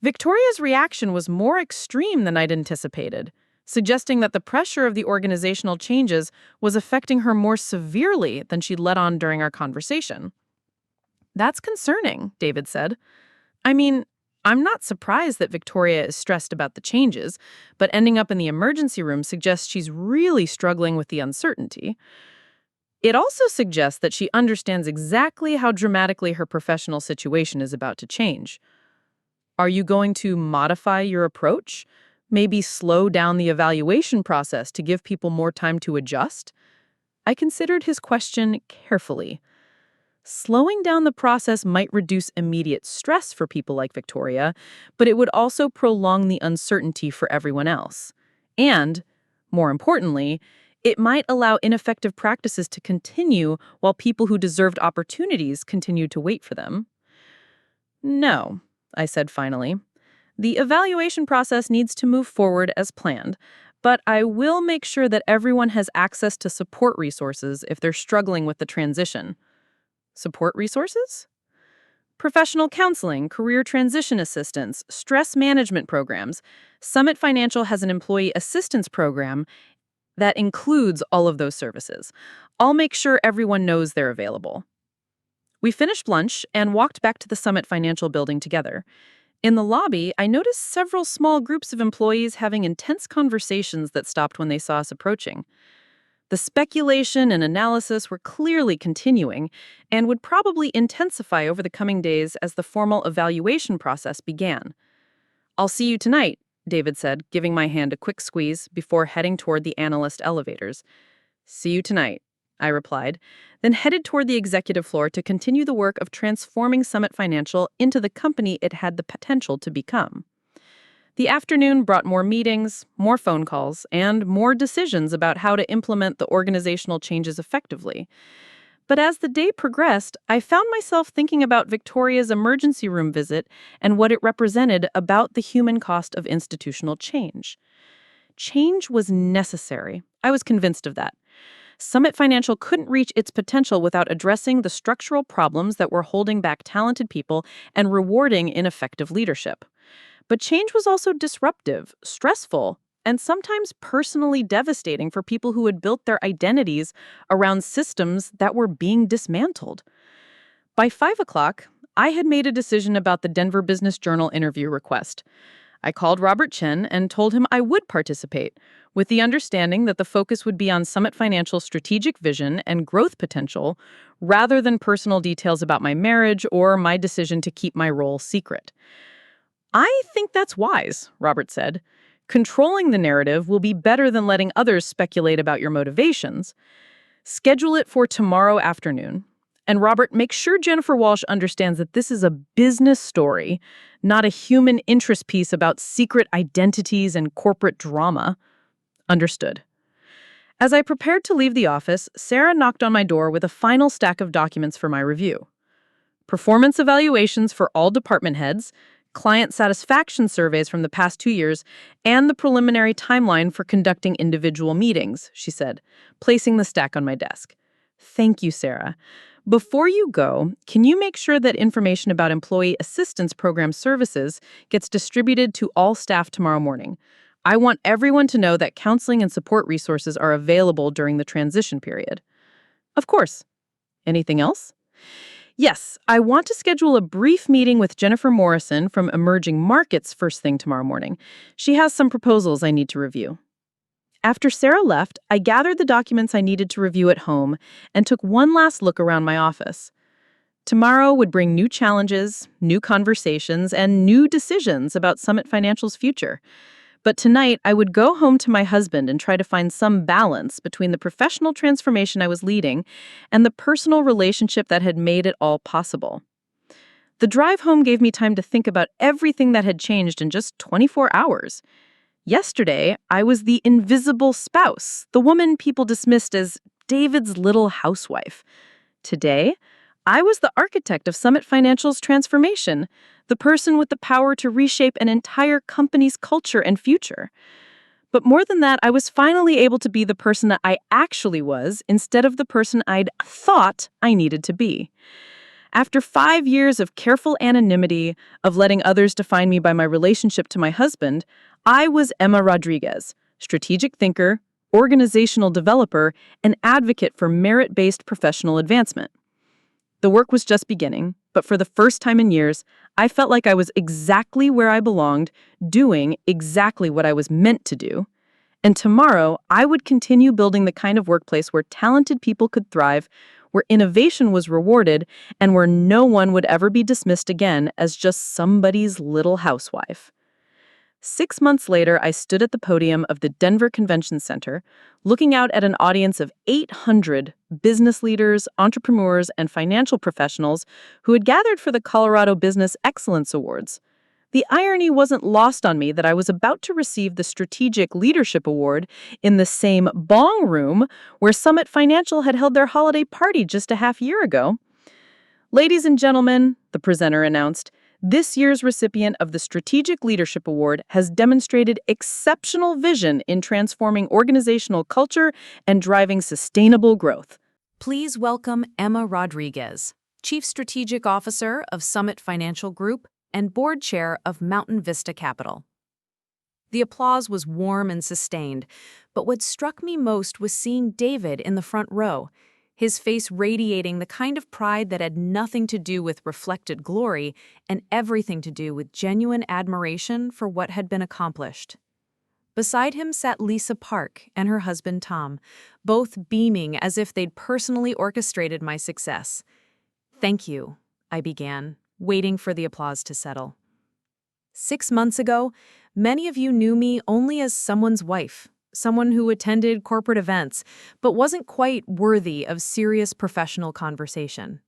Victoria's reaction was more extreme than I'd anticipated, suggesting that the pressure of the organizational changes was affecting her more severely than she'd let on during our conversation. That's concerning, David said. I mean, I'm not surprised that Victoria is stressed about the changes, but ending up in the emergency room suggests she's really struggling with the uncertainty. It also suggests that she understands exactly how dramatically her professional situation is about to change. Are you going to modify your approach? Maybe slow down the evaluation process to give people more time to adjust? I considered his question carefully. Slowing down the process might reduce immediate stress for people like Victoria, but it would also prolong the uncertainty for everyone else. And, more importantly, it might allow ineffective practices to continue while people who deserved opportunities continue to wait for them. No, I said finally. The evaluation process needs to move forward as planned, but I will make sure that everyone has access to support resources if they're struggling with the transition. Support resources? Professional counseling, career transition assistance, stress management programs. Summit Financial has an employee assistance program that includes all of those services. I'll make sure everyone knows they're available. We finished lunch and walked back to the Summit Financial building together. In the lobby, I noticed several small groups of employees having intense conversations that stopped when they saw us approaching. The speculation and analysis were clearly continuing and would probably intensify over the coming days as the formal evaluation process began. I'll see you tonight, David said, giving my hand a quick squeeze before heading toward the analyst elevators. See you tonight, I replied, then headed toward the executive floor to continue the work of transforming Summit Financial into the company it had the potential to become. The afternoon brought more meetings, more phone calls, and more decisions about how to implement the organizational changes effectively. But as the day progressed, I found myself thinking about Victoria's emergency room visit and what it represented about the human cost of institutional change. Change was necessary. I was convinced of that. Summit Financial couldn't reach its potential without addressing the structural problems that were holding back talented people and rewarding ineffective leadership. But change was also disruptive, stressful, and sometimes personally devastating for people who had built their identities around systems that were being dismantled. By 5 o'clock, I had made a decision about the Denver Business Journal interview request. I called Robert Chen and told him I would participate, with the understanding that the focus would be on Summit Financial's strategic vision and growth potential, rather than personal details about my marriage or my decision to keep my role secret. I think that's wise, Robert said. Controlling the narrative will be better than letting others speculate about your motivations. Schedule it for tomorrow afternoon. And Robert, make sure Jennifer Walsh understands that this is a business story, not a human interest piece about secret identities and corporate drama. Understood. As I prepared to leave the office, Sarah knocked on my door with a final stack of documents for my review. Performance evaluations for all department heads, client satisfaction surveys from the past 2 years, and the preliminary timeline for conducting individual meetings, she said, placing the stack on my desk. Thank you, Sarah. Before you go, can you make sure that information about Employee Assistance Program services gets distributed to all staff tomorrow morning? I want everyone to know that counseling and support resources are available during the transition period. Of course. Anything else? Yes, I want to schedule a brief meeting with Jennifer Morrison from Emerging Markets first thing tomorrow morning. She has some proposals I need to review. After Sarah left, I gathered the documents I needed to review at home and took one last look around my office. Tomorrow would bring new challenges, new conversations, and new decisions about Summit Financial's future. But tonight, I would go home to my husband and try to find some balance between the professional transformation I was leading and the personal relationship that had made it all possible. The drive home gave me time to think about everything that had changed in just 24 hours. Yesterday, I was the invisible spouse, the woman people dismissed as David's little housewife. Today, I was the architect of Summit Financial's transformation, the person with the power to reshape an entire company's culture and future. But more than that, I was finally able to be the person that I actually was instead of the person I'd thought I needed to be. After 5 years of careful anonymity, of letting others define me by my relationship to my husband, I was Emma Rodriguez, strategic thinker, organizational developer, and advocate for merit-based professional advancement. The work was just beginning, but for the first time in years, I felt like I was exactly where I belonged, doing exactly what I was meant to do. And tomorrow, I would continue building the kind of workplace where talented people could thrive, where innovation was rewarded, and where no one would ever be dismissed again as just somebody's little housewife. 6 months later, I stood at the podium of the Denver Convention Center, looking out at an audience of 800 business leaders, entrepreneurs, and financial professionals who had gathered for the Colorado Business Excellence Awards. The irony wasn't lost on me that I was about to receive the Strategic Leadership Award in the same bong room where Summit Financial had held their holiday party just a half year ago. Ladies and gentlemen, the presenter announced, this year's recipient of the Strategic Leadership Award has demonstrated exceptional vision in transforming organizational culture and driving sustainable growth. Please welcome Emma Rodriguez, Chief Strategic Officer of Summit Financial Group and Board Chair of Mountain Vista Capital. The applause was warm and sustained, but what struck me most was seeing David in the front row, his face radiating the kind of pride that had nothing to do with reflected glory and everything to do with genuine admiration for what had been accomplished. Beside him sat Lisa Park and her husband Tom, both beaming as if they'd personally orchestrated my success. "Thank you," I began, waiting for the applause to settle. 6 months ago, many of you knew me only as someone's wife, someone who attended corporate events, but wasn't quite worthy of serious professional conversation.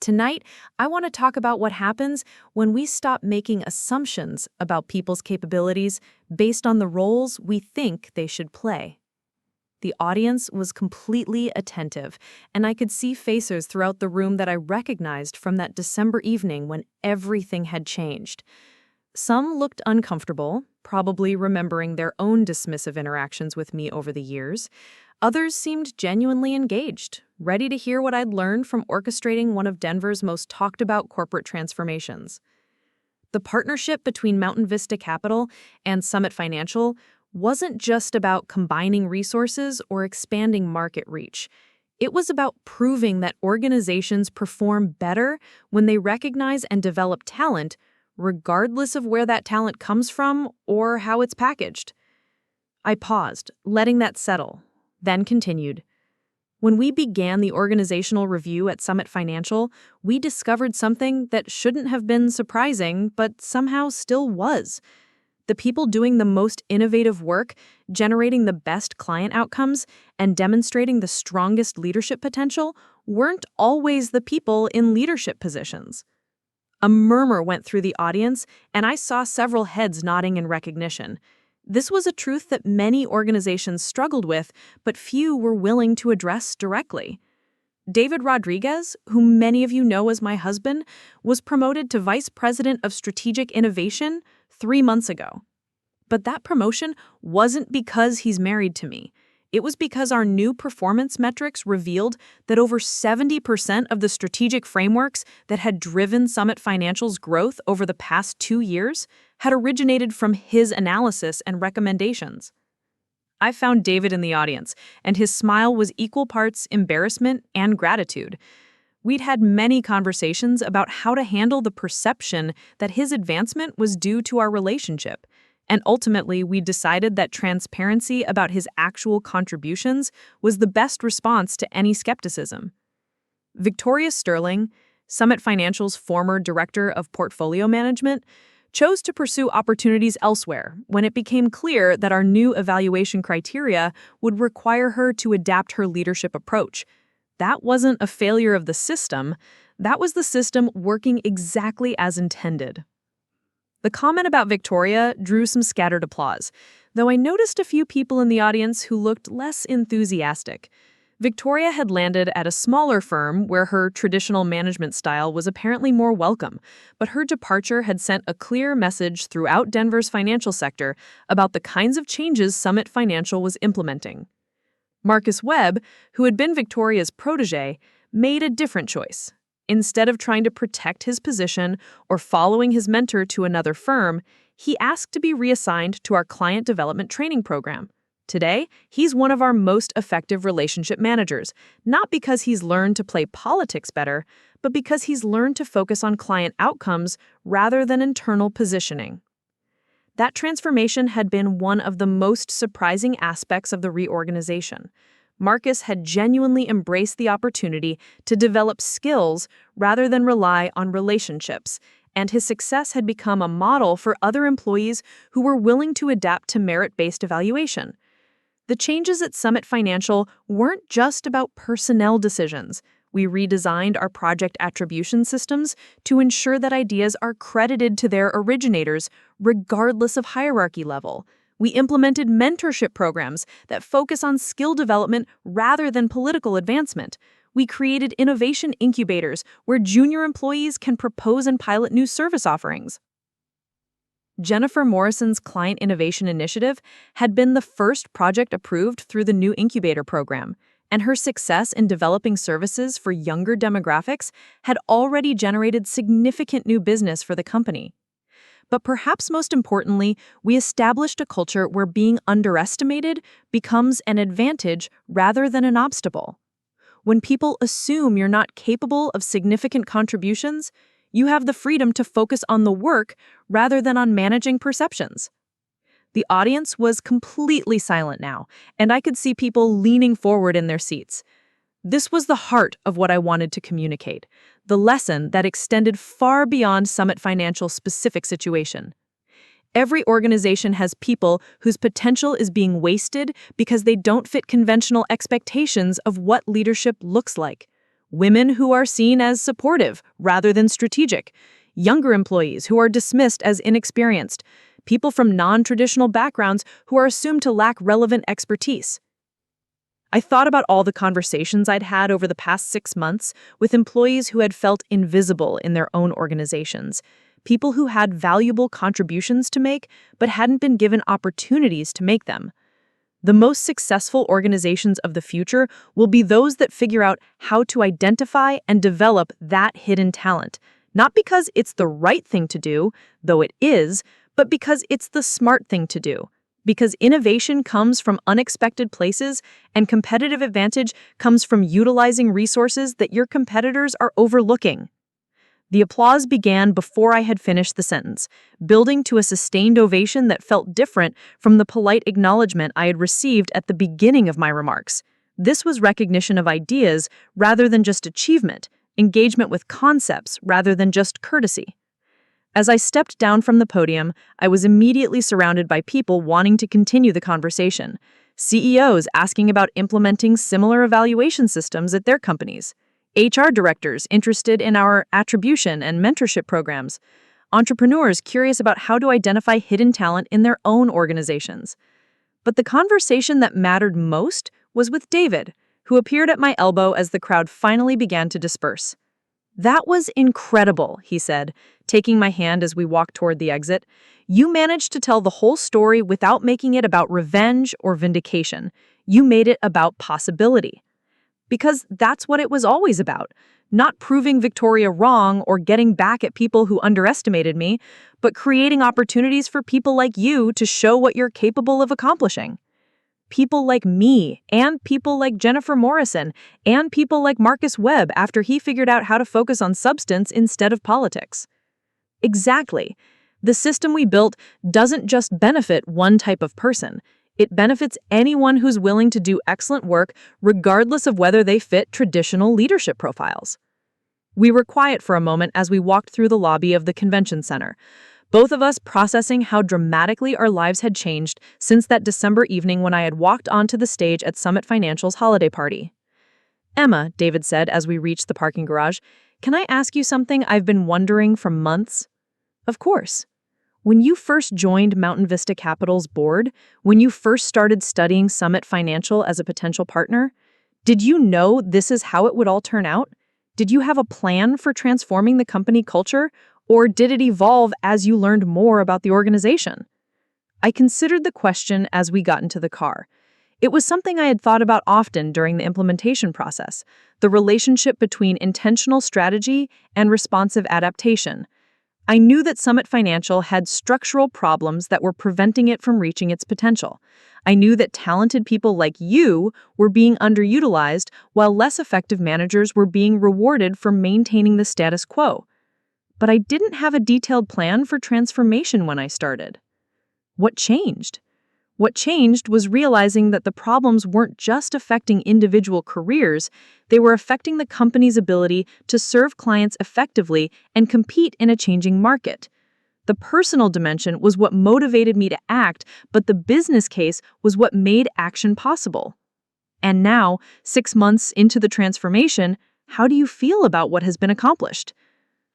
Tonight, I want to talk about what happens when we stop making assumptions about people's capabilities based on the roles we think they should play. The audience was completely attentive, and I could see faces throughout the room that I recognized from that December evening when everything had changed. Some looked uncomfortable, probably remembering their own dismissive interactions with me over the years. Others seemed genuinely engaged, ready to hear what I'd learned from orchestrating one of Denver's most talked-about corporate transformations. The partnership between Mountain Vista Capital and Summit Financial wasn't just about combining resources or expanding market reach. It was about proving that organizations perform better when they recognize and develop talent regardless of where that talent comes from or how it's packaged. I paused, letting that settle, then continued. When we began the organizational review at Summit Financial, we discovered something that shouldn't have been surprising, but somehow still was. The people doing the most innovative work, generating the best client outcomes, and demonstrating the strongest leadership potential weren't always the people in leadership positions. A murmur went through the audience, and I saw several heads nodding in recognition. This was a truth that many organizations struggled with, but few were willing to address directly. David Rodriguez, whom many of you know as my husband, was promoted to Vice President of Strategic Innovation 3 months ago. But that promotion wasn't because he's married to me. It was because our new performance metrics revealed that over 70% of the strategic frameworks that had driven Summit Financial's growth over the past 2 years had originated from his analysis and recommendations. I found David in the audience, and his smile was equal parts embarrassment and gratitude. We'd had many conversations about how to handle the perception that his advancement was due to our relationship. And ultimately, we decided that transparency about his actual contributions was the best response to any skepticism. Victoria Sterling, Summit Financial's former director of portfolio management, chose to pursue opportunities elsewhere when it became clear that our new evaluation criteria would require her to adapt her leadership approach. That wasn't a failure of the system. That was the system working exactly as intended. The comment about Victoria drew some scattered applause, though I noticed a few people in the audience who looked less enthusiastic. Victoria had landed at a smaller firm where her traditional management style was apparently more welcome, but her departure had sent a clear message throughout Denver's financial sector about the kinds of changes Summit Financial was implementing. Marcus Webb, who had been Victoria's protege, made a different choice. Instead of trying to protect his position or following his mentor to another firm, he asked to be reassigned to our client development training program. Today, he's one of our most effective relationship managers, not because he's learned to play politics better, but because he's learned to focus on client outcomes rather than internal positioning. That transformation had been one of the most surprising aspects of the reorganization. Marcus had genuinely embraced the opportunity to develop skills rather than rely on relationships, and his success had become a model for other employees who were willing to adapt to merit-based evaluation. The changes at Summit Financial weren't just about personnel decisions. We redesigned our project attribution systems to ensure that ideas are credited to their originators, regardless of hierarchy level. We implemented mentorship programs that focus on skill development rather than political advancement. We created innovation incubators where junior employees can propose and pilot new service offerings. Jennifer Morrison's Client Innovation Initiative had been the first project approved through the new incubator program, and her success in developing services for younger demographics had already generated significant new business for the company. But perhaps most importantly, we established a culture where being underestimated becomes an advantage rather than an obstacle. When people assume you're not capable of significant contributions, you have the freedom to focus on the work rather than on managing perceptions. The audience was completely silent now, and I could see people leaning forward in their seats. This was the heart of what I wanted to communicate, the lesson that extended far beyond Summit Financial's specific situation. Every organization has people whose potential is being wasted because they don't fit conventional expectations of what leadership looks like. Women who are seen as supportive rather than strategic, younger employees who are dismissed as inexperienced, people from non-traditional backgrounds who are assumed to lack relevant expertise. I thought about all the conversations I'd had over the past 6 months with employees who had felt invisible in their own organizations, people who had valuable contributions to make but hadn't been given opportunities to make them. The most successful organizations of the future will be those that figure out how to identify and develop that hidden talent, not because it's the right thing to do, though it is, but because it's the smart thing to do. Because innovation comes from unexpected places and competitive advantage comes from utilizing resources that your competitors are overlooking. The applause began before I had finished the sentence, building to a sustained ovation that felt different from the polite acknowledgement I had received at the beginning of my remarks. This was recognition of ideas rather than just achievement, engagement with concepts rather than just courtesy. As I stepped down from the podium, I was immediately surrounded by people wanting to continue the conversation. CEOs asking about implementing similar evaluation systems at their companies. HR directors interested in our attribution and mentorship programs. Entrepreneurs curious about how to identify hidden talent in their own organizations. But the conversation that mattered most was with David, who appeared at my elbow as the crowd finally began to disperse. "That was incredible," he said, taking my hand as we walked toward the exit. "You managed to tell the whole story without making it about revenge or vindication. You made it about possibility." Because that's what it was always about. Not proving Victoria wrong or getting back at people who underestimated me, but creating opportunities for people like you to show what you're capable of accomplishing. People like me, and people like Jennifer Morrison, and people like Marcus Webb after he figured out how to focus on substance instead of politics. Exactly. The system we built doesn't just benefit one type of person. It benefits anyone who's willing to do excellent work, regardless of whether they fit traditional leadership profiles. We were quiet for a moment as we walked through the lobby of the convention center, both of us processing how dramatically our lives had changed since that December evening when I had walked onto the stage at Summit Financial's holiday party. "Emma," David said as we reached the parking garage, "can I ask you something I've been wondering for months?" "Of course." "When you first joined Mountain Vista Capital's board, when you first started studying Summit Financial as a potential partner, did you know this is how it would all turn out? Did you have a plan for transforming the company culture, or did it evolve as you learned more about the organization?" I considered the question as we got into the car. It was something I had thought about often during the implementation process, the relationship between intentional strategy and responsive adaptation. I knew that Summit Financial had structural problems that were preventing it from reaching its potential. I knew that talented people like you were being underutilized, while less effective managers were being rewarded for maintaining the status quo. But I didn't have a detailed plan for transformation when I started. What changed? What changed was realizing that the problems weren't just affecting individual careers, they were affecting the company's ability to serve clients effectively and compete in a changing market. The personal dimension was what motivated me to act, but the business case was what made action possible. And now, 6 months into the transformation, how do you feel about what has been accomplished?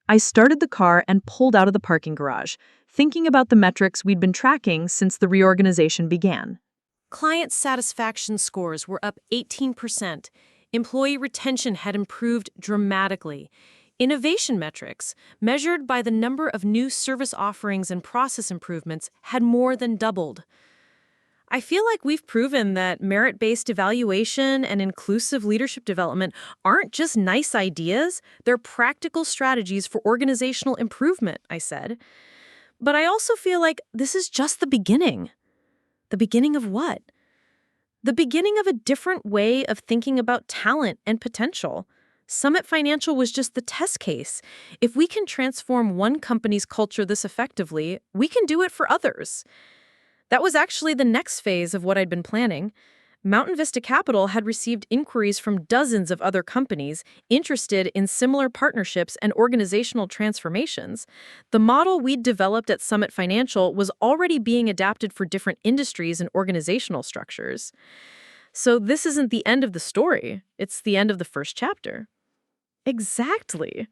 I started the car and pulled out of the parking garage, thinking about the metrics we'd been tracking since the reorganization began. Client satisfaction scores were up 18%. Employee retention had improved dramatically. Innovation metrics, measured by the number of new service offerings and process improvements, had more than doubled. I feel like we've proven that merit-based evaluation and inclusive leadership development aren't just nice ideas, they're practical strategies for organizational improvement, I said. But I also feel like this is just the beginning. The beginning of what? The beginning of a different way of thinking about talent and potential. Summit Financial was just the test case. If we can transform one company's culture this effectively, we can do it for others. That was actually the next phase of what I'd been planning. Mountain Vista Capital had received inquiries from dozens of other companies interested in similar partnerships and organizational transformations. The model we'd developed at Summit Financial was already being adapted for different industries and organizational structures. So this isn't the end of the story. It's the end of the first chapter. Exactly.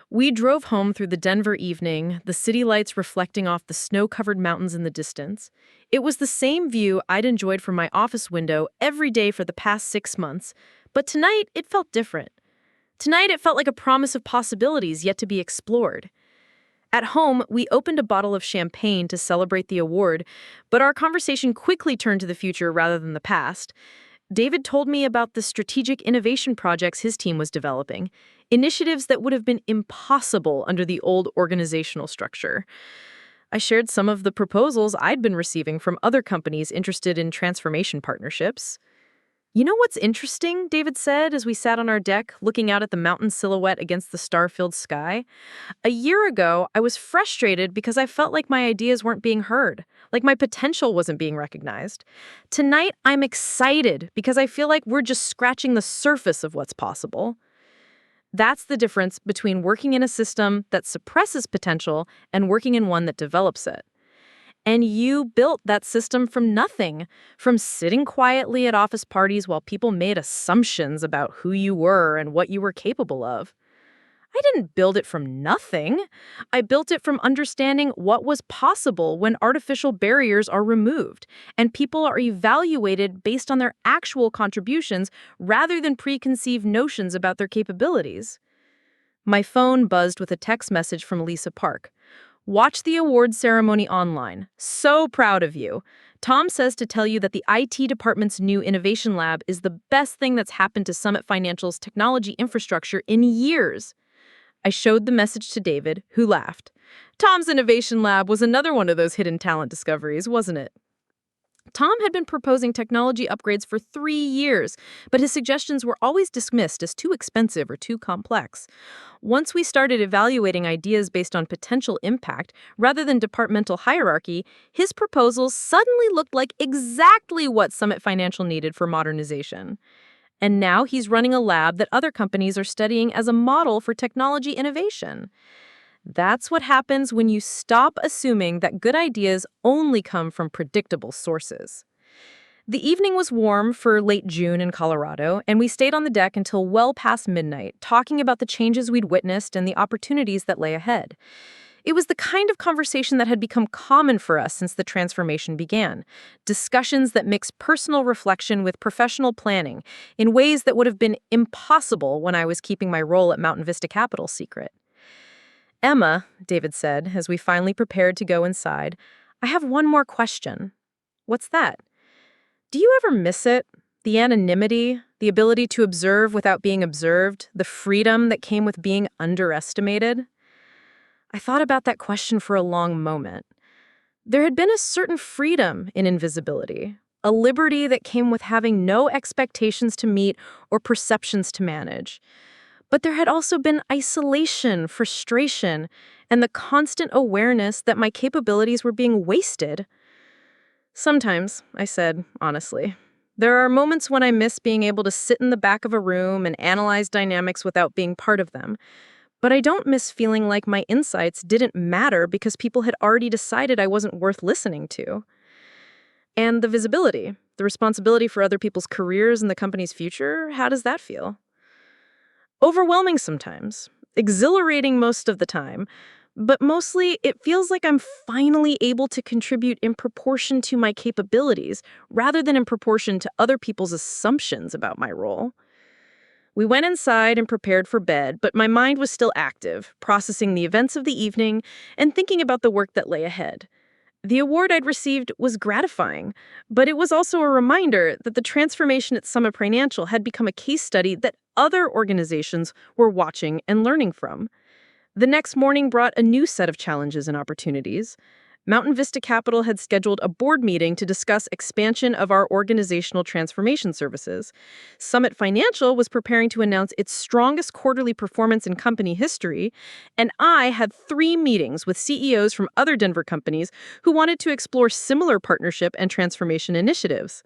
We drove home through the Denver evening, the city lights reflecting off the snow-covered mountains in the distance. It was the same view I'd enjoyed from my office window every day for the past 6 months, but tonight it felt different. Tonight it felt like a promise of possibilities yet to be explored. At home, we opened a bottle of champagne to celebrate the award, but our conversation quickly turned to the future rather than the past. David told me about the strategic innovation projects his team was developing, initiatives that would have been impossible under the old organizational structure. I shared some of the proposals I'd been receiving from other companies interested in transformation partnerships. You know what's interesting, David said as we sat on our deck looking out at the mountain silhouette against the star-filled sky. A year ago, I was frustrated because I felt like my ideas weren't being heard, like my potential wasn't being recognized. Tonight, I'm excited because I feel like we're just scratching the surface of what's possible. That's the difference between working in a system that suppresses potential and working in one that develops it. And you built that system from nothing, from sitting quietly at office parties while people made assumptions about who you were and what you were capable of. I didn't build it from nothing. I built it from understanding what was possible when artificial barriers are removed and people are evaluated based on their actual contributions rather than preconceived notions about their capabilities. My phone buzzed with a text message from Lisa Park. Watch the awards ceremony online. So proud of you. Tom says to tell you that the IT department's new innovation lab is the best thing that's happened to Summit Financial's technology infrastructure in years. I showed the message to David, who laughed. Tom's innovation lab was another one of those hidden talent discoveries, wasn't it? Tom had been proposing technology upgrades for 3 years, but his suggestions were always dismissed as too expensive or too complex. Once we started evaluating ideas based on potential impact rather than departmental hierarchy, his proposals suddenly looked like exactly what Summit Financial needed for modernization. And now he's running a lab that other companies are studying as a model for technology innovation. That's what happens when you stop assuming that good ideas only come from predictable sources. The evening was warm for late June in Colorado, and we stayed on the deck until well past midnight, talking about the changes we'd witnessed and the opportunities that lay ahead. It was the kind of conversation that had become common for us since the transformation began. Discussions that mix personal reflection with professional planning in ways that would have been impossible when I was keeping my role at Mountain Vista Capital secret. Emma, David said, as we finally prepared to go inside, I have one more question. What's that? Do you ever miss it? The anonymity, the ability to observe without being observed, the freedom that came with being underestimated? I thought about that question for a long moment. There had been a certain freedom in invisibility, a liberty that came with having no expectations to meet or perceptions to manage. But there had also been isolation, frustration, and the constant awareness that my capabilities were being wasted. Sometimes, I said, honestly, there are moments when I miss being able to sit in the back of a room and analyze dynamics without being part of them. But I don't miss feeling like my insights didn't matter because people had already decided I wasn't worth listening to. And the visibility, the responsibility for other people's careers and the company's future, how does that feel? Overwhelming sometimes, exhilarating most of the time, but mostly it feels like I'm finally able to contribute in proportion to my capabilities rather than in proportion to other people's assumptions about my role. We went inside and prepared for bed, but my mind was still active, processing the events of the evening and thinking about the work that lay ahead. The award I'd received was gratifying, but it was also a reminder that the transformation at Summit Financial had become a case study that other organizations were watching and learning from. The next morning brought a new set of challenges and opportunities. Mountain Vista Capital had scheduled a board meeting to discuss expansion of our organizational transformation services. Summit Financial was preparing to announce its strongest quarterly performance in company history, and I had 3 meetings with CEOs from other Denver companies who wanted to explore similar partnership and transformation initiatives.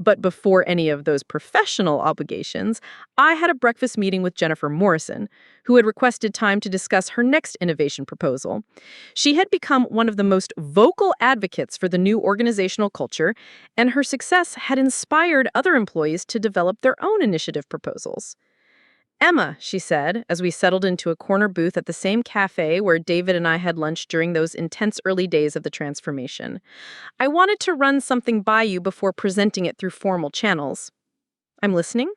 But before any of those professional obligations, I had a breakfast meeting with Jennifer Morrison, who had requested time to discuss her next innovation proposal. She had become one of the most vocal advocates for the new organizational culture, and her success had inspired other employees to develop their own initiative proposals. Emma, she said, as we settled into a corner booth at the same cafe where David and I had lunch during those intense early days of the transformation. I wanted to run something by you before presenting it through formal channels. I'm listening.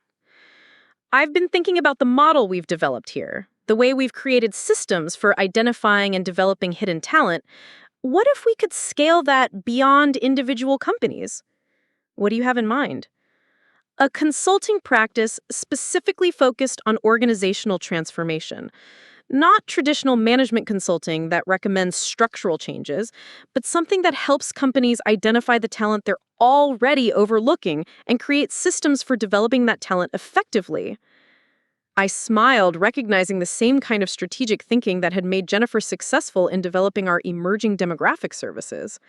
I've been thinking about the model we've developed here, the way we've created systems for identifying and developing hidden talent. What if we could scale that beyond individual companies? What do you have in mind? A consulting practice specifically focused on organizational transformation. Not traditional management consulting that recommends structural changes, but something that helps companies identify the talent they're already overlooking and create systems for developing that talent effectively. I smiled, recognizing the same kind of strategic thinking that had made Jennifer successful in developing our emerging demographic services.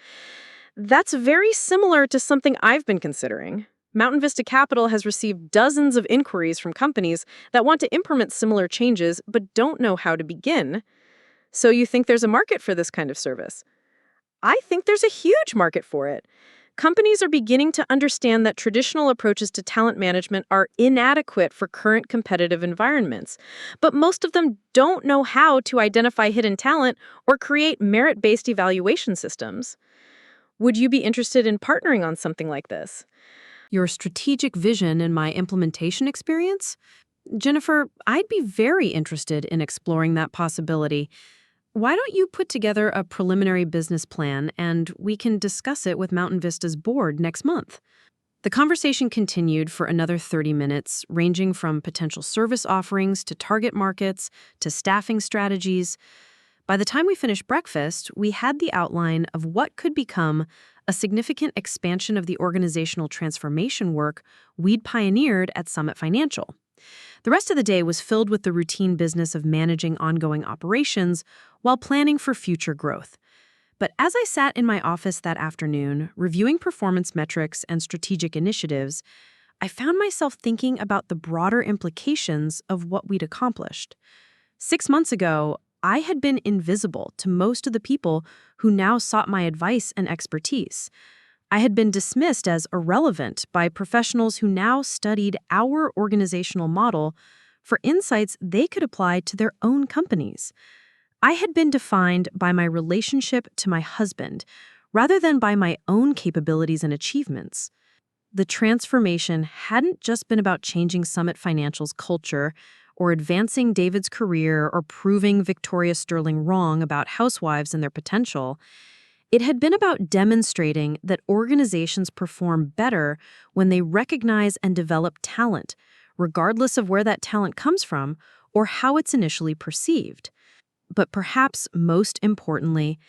That's very similar to something I've been considering. Mountain Vista Capital has received dozens of inquiries from companies that want to implement similar changes but don't know how to begin. So you think there's a market for this kind of service? I think there's a huge market for it. Companies are beginning to understand that traditional approaches to talent management are inadequate for current competitive environments, but most of them don't know how to identify hidden talent or create merit-based evaluation systems. Would you be interested in partnering on something like this? Your strategic vision and my implementation experience? Jennifer, I'd be very interested in exploring that possibility. Why don't you put together a preliminary business plan and we can discuss it with Mountain Vista's board next month? The conversation continued for another 30 minutes, ranging from potential service offerings to target markets to staffing strategies. By the time we finished breakfast, we had the outline of what could become a significant expansion of the organizational transformation work we'd pioneered at Summit Financial. The rest of the day was filled with the routine business of managing ongoing operations while planning for future growth. But as I sat in my office that afternoon, reviewing performance metrics and strategic initiatives, I found myself thinking about the broader implications of what we'd accomplished. 6 months ago, I had been invisible to most of the people who now sought my advice and expertise. I had been dismissed as irrelevant by professionals who now studied our organizational model for insights they could apply to their own companies. I had been defined by my relationship to my husband rather than by my own capabilities and achievements. The transformation hadn't just been about changing Summit Financial's culture or advancing David's career or proving Victoria Sterling wrong about housewives and their potential. It had been about demonstrating that organizations perform better when they recognize and develop talent, regardless of where that talent comes from or how it's initially perceived. But perhaps most importantly,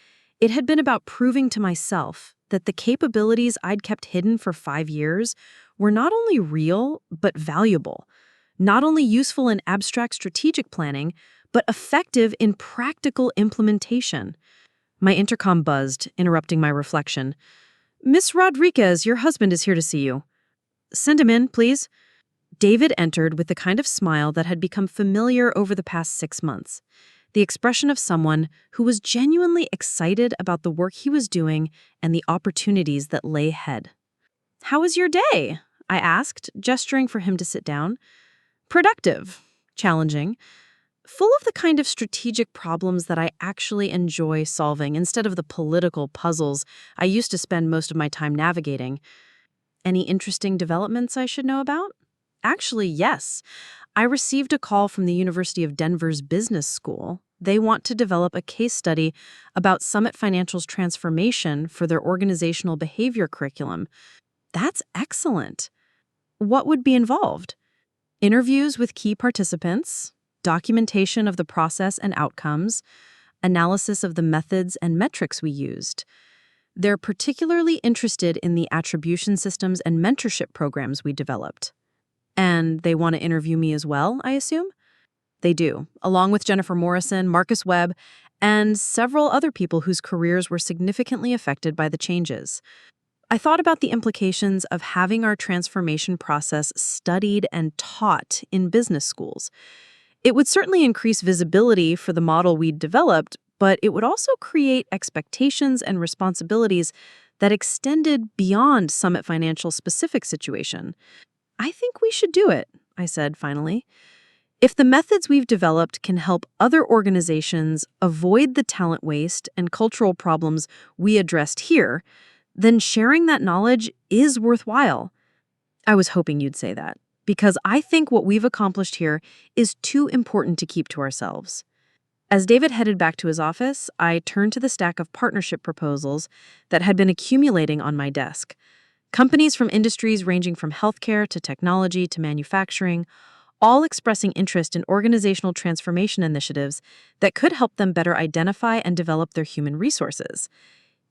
it had been about proving to myself that the capabilities I'd kept hidden for 5 years were not only real, but valuable. Not only useful in abstract strategic planning, but effective in practical implementation. My intercom buzzed, interrupting my reflection. "Miss Rodriguez, your husband is here to see you." "Send him in, please." David entered with the kind of smile that had become familiar over the past 6 months. The expression of someone who was genuinely excited about the work he was doing and the opportunities that lay ahead. "How was your day?" I asked, gesturing for him to sit down. "Productive, challenging, full of the kind of strategic problems that I actually enjoy solving instead of the political puzzles I used to spend most of my time navigating. Any interesting developments I should know about?" "Actually, yes. I received a call from the University of Denver's Business School. They want to develop a case study about Summit Financial's transformation for their organizational behavior curriculum." "That's excellent. What would be involved?" "Interviews with key participants, documentation of the process and outcomes, analysis of the methods and metrics we used. They're particularly interested in the attribution systems and mentorship programs we developed." "And they want to interview me as well, I assume?" "They do, along with Jennifer Morrison, Marcus Webb, and several other people whose careers were significantly affected by the changes." I thought about the implications of having our transformation process studied and taught in business schools. It would certainly increase visibility for the model we'd developed, but it would also create expectations and responsibilities that extended beyond Summit Financial's specific situation. "I think we should do it," I said finally. "If the methods we've developed can help other organizations avoid the talent waste and cultural problems we addressed here, then sharing that knowledge is worthwhile." I was hoping you'd say that, because I think what we've accomplished here is too important to keep to ourselves. As David headed back to his office, I turned to the stack of partnership proposals that had been accumulating on my desk. Companies from industries ranging from healthcare to technology to manufacturing, all expressing interest in organizational transformation initiatives that could help them better identify and develop their human resources.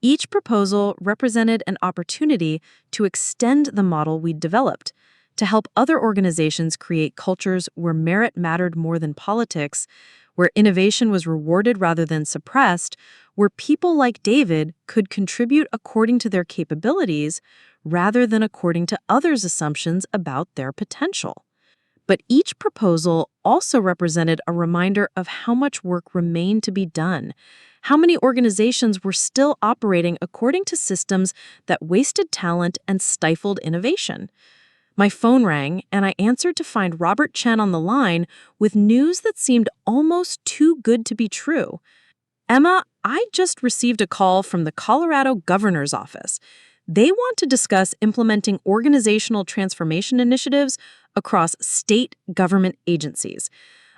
Each proposal represented an opportunity to extend the model we'd developed, to help other organizations create cultures where merit mattered more than politics, where innovation was rewarded rather than suppressed, where people like David could contribute according to their capabilities rather than according to others' assumptions about their potential. But each proposal also represented a reminder of how much work remained to be done, how many organizations were still operating according to systems that wasted talent and stifled innovation. My phone rang, and I answered to find Robert Chen on the line with news that seemed almost too good to be true. Emma, I just received a call from the Colorado Governor's Office. They want to discuss implementing organizational transformation initiatives across state government agencies.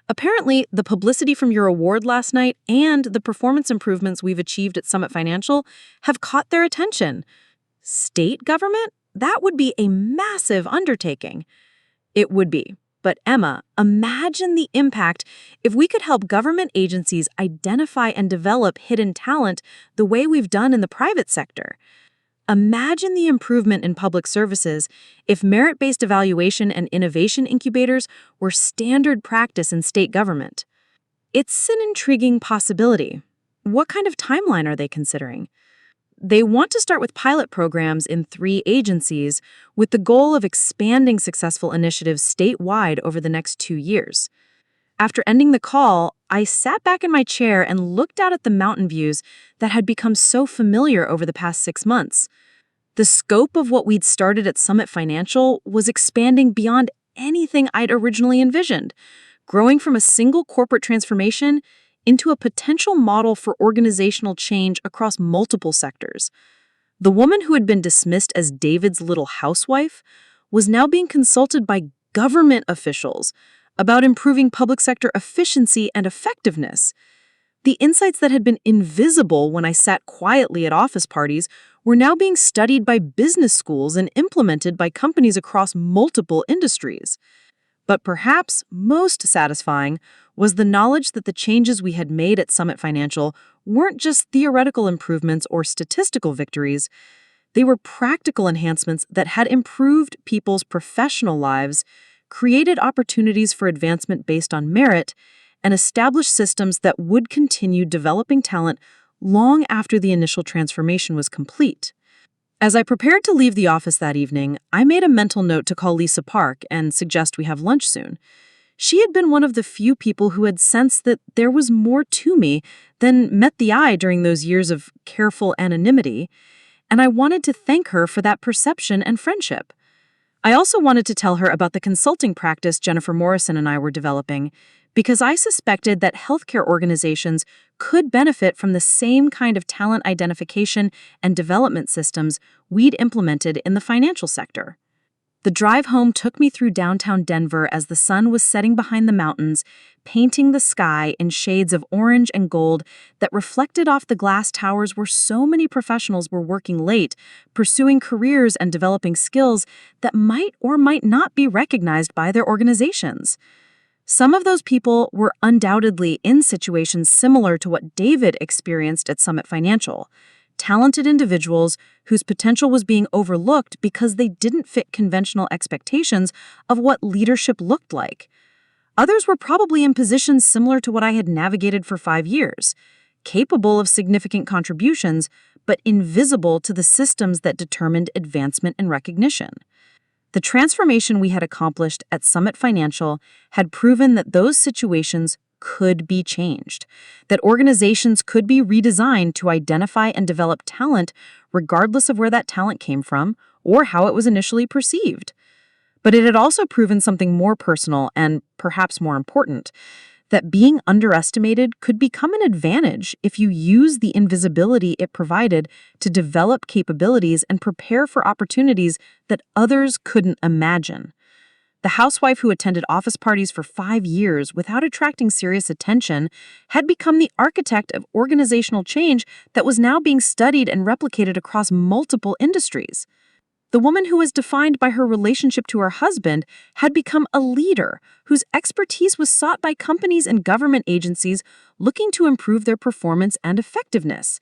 Apparently, the publicity from your award last night and the performance improvements we've achieved at Summit Financial have caught their attention. State government? That would be a massive undertaking. It would be. But Emma, imagine the impact if we could help government agencies identify and develop hidden talent the way we've done in the private sector. Imagine the improvement in public services if merit-based evaluation and innovation incubators were standard practice in state government. It's an intriguing possibility. What kind of timeline are they considering? They want to start with pilot programs in 3 agencies with the goal of expanding successful initiatives statewide over the next 2 years. After ending the call, I sat back in my chair and looked out at the mountain views that had become so familiar over the past 6 months. The scope of what we'd started at Summit Financial was expanding beyond anything I'd originally envisioned, growing from a single corporate transformation into a potential model for organizational change across multiple sectors. The woman who had been dismissed as David's little housewife was now being consulted by government officials about improving public sector efficiency and effectiveness. The insights that had been invisible when I sat quietly at office parties were now being studied by business schools and implemented by companies across multiple industries. But perhaps most satisfying was the knowledge that the changes we had made at Summit Financial weren't just theoretical improvements or statistical victories. They were practical enhancements that had improved people's professional lives, created opportunities for advancement based on merit, and established systems that would continue developing talent long after the initial transformation was complete. As I prepared to leave the office that evening, I made a mental note to call Lisa Park and suggest we have lunch soon. She had been one of the few people who had sensed that there was more to me than met the eye during those years of careful anonymity, and I wanted to thank her for that perception and friendship. I also wanted to tell her about the consulting practice Jennifer Morrison and I were developing, because I suspected that healthcare organizations could benefit from the same kind of talent identification and development systems we'd implemented in the financial sector. The drive home took me through downtown Denver as the sun was setting behind the mountains, painting the sky in shades of orange and gold that reflected off the glass towers where so many professionals were working late, pursuing careers and developing skills that might or might not be recognized by their organizations. Some of those people were undoubtedly in situations similar to what David experienced at Summit Financial. Talented individuals whose potential was being overlooked because they didn't fit conventional expectations of what leadership looked like. Others were probably in positions similar to what I had navigated for 5 years, capable of significant contributions, but invisible to the systems that determined advancement and recognition. The transformation we had accomplished at Summit Financial had proven that those situations could be changed, that organizations could be redesigned to identify and develop talent regardless of where that talent came from or how it was initially perceived. But it had also proven something more personal and perhaps more important, that being underestimated could become an advantage if you use the invisibility it provided to develop capabilities and prepare for opportunities that others couldn't imagine. The housewife who attended office parties for 5 years without attracting serious attention had become the architect of organizational change that was now being studied and replicated across multiple industries. The woman who was defined by her relationship to her husband had become a leader whose expertise was sought by companies and government agencies looking to improve their performance and effectiveness.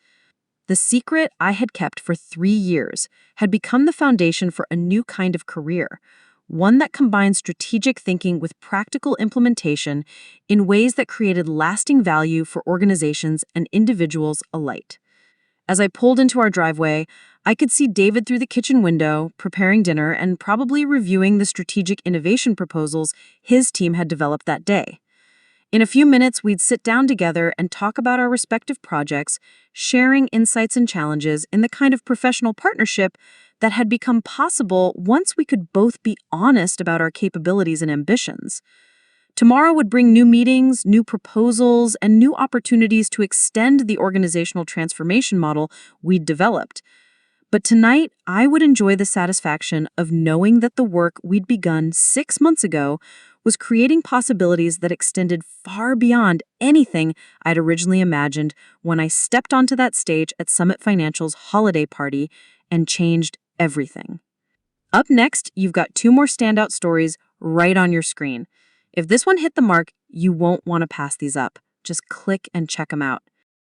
The secret I had kept for 3 years had become the foundation for a new kind of career, one that combined strategic thinking with practical implementation in ways that created lasting value for organizations and individuals alike. As I pulled into our driveway, I could see David through the kitchen window, preparing dinner and probably reviewing the strategic innovation proposals his team had developed that day. In a few minutes, we'd sit down together and talk about our respective projects, sharing insights and challenges in the kind of professional partnership that had become possible once we could both be honest about our capabilities and ambitions. Tomorrow would bring new meetings, new proposals, and new opportunities to extend the organizational transformation model we'd developed. But tonight, I would enjoy the satisfaction of knowing that the work we'd begun 6 months ago was creating possibilities that extended far beyond anything I'd originally imagined when I stepped onto that stage at Summit Financial's holiday party and changed everything. Up next, you've got 2 more standout stories right on your screen. If this one hit the mark, you won't want to pass these up. Just click and check them out.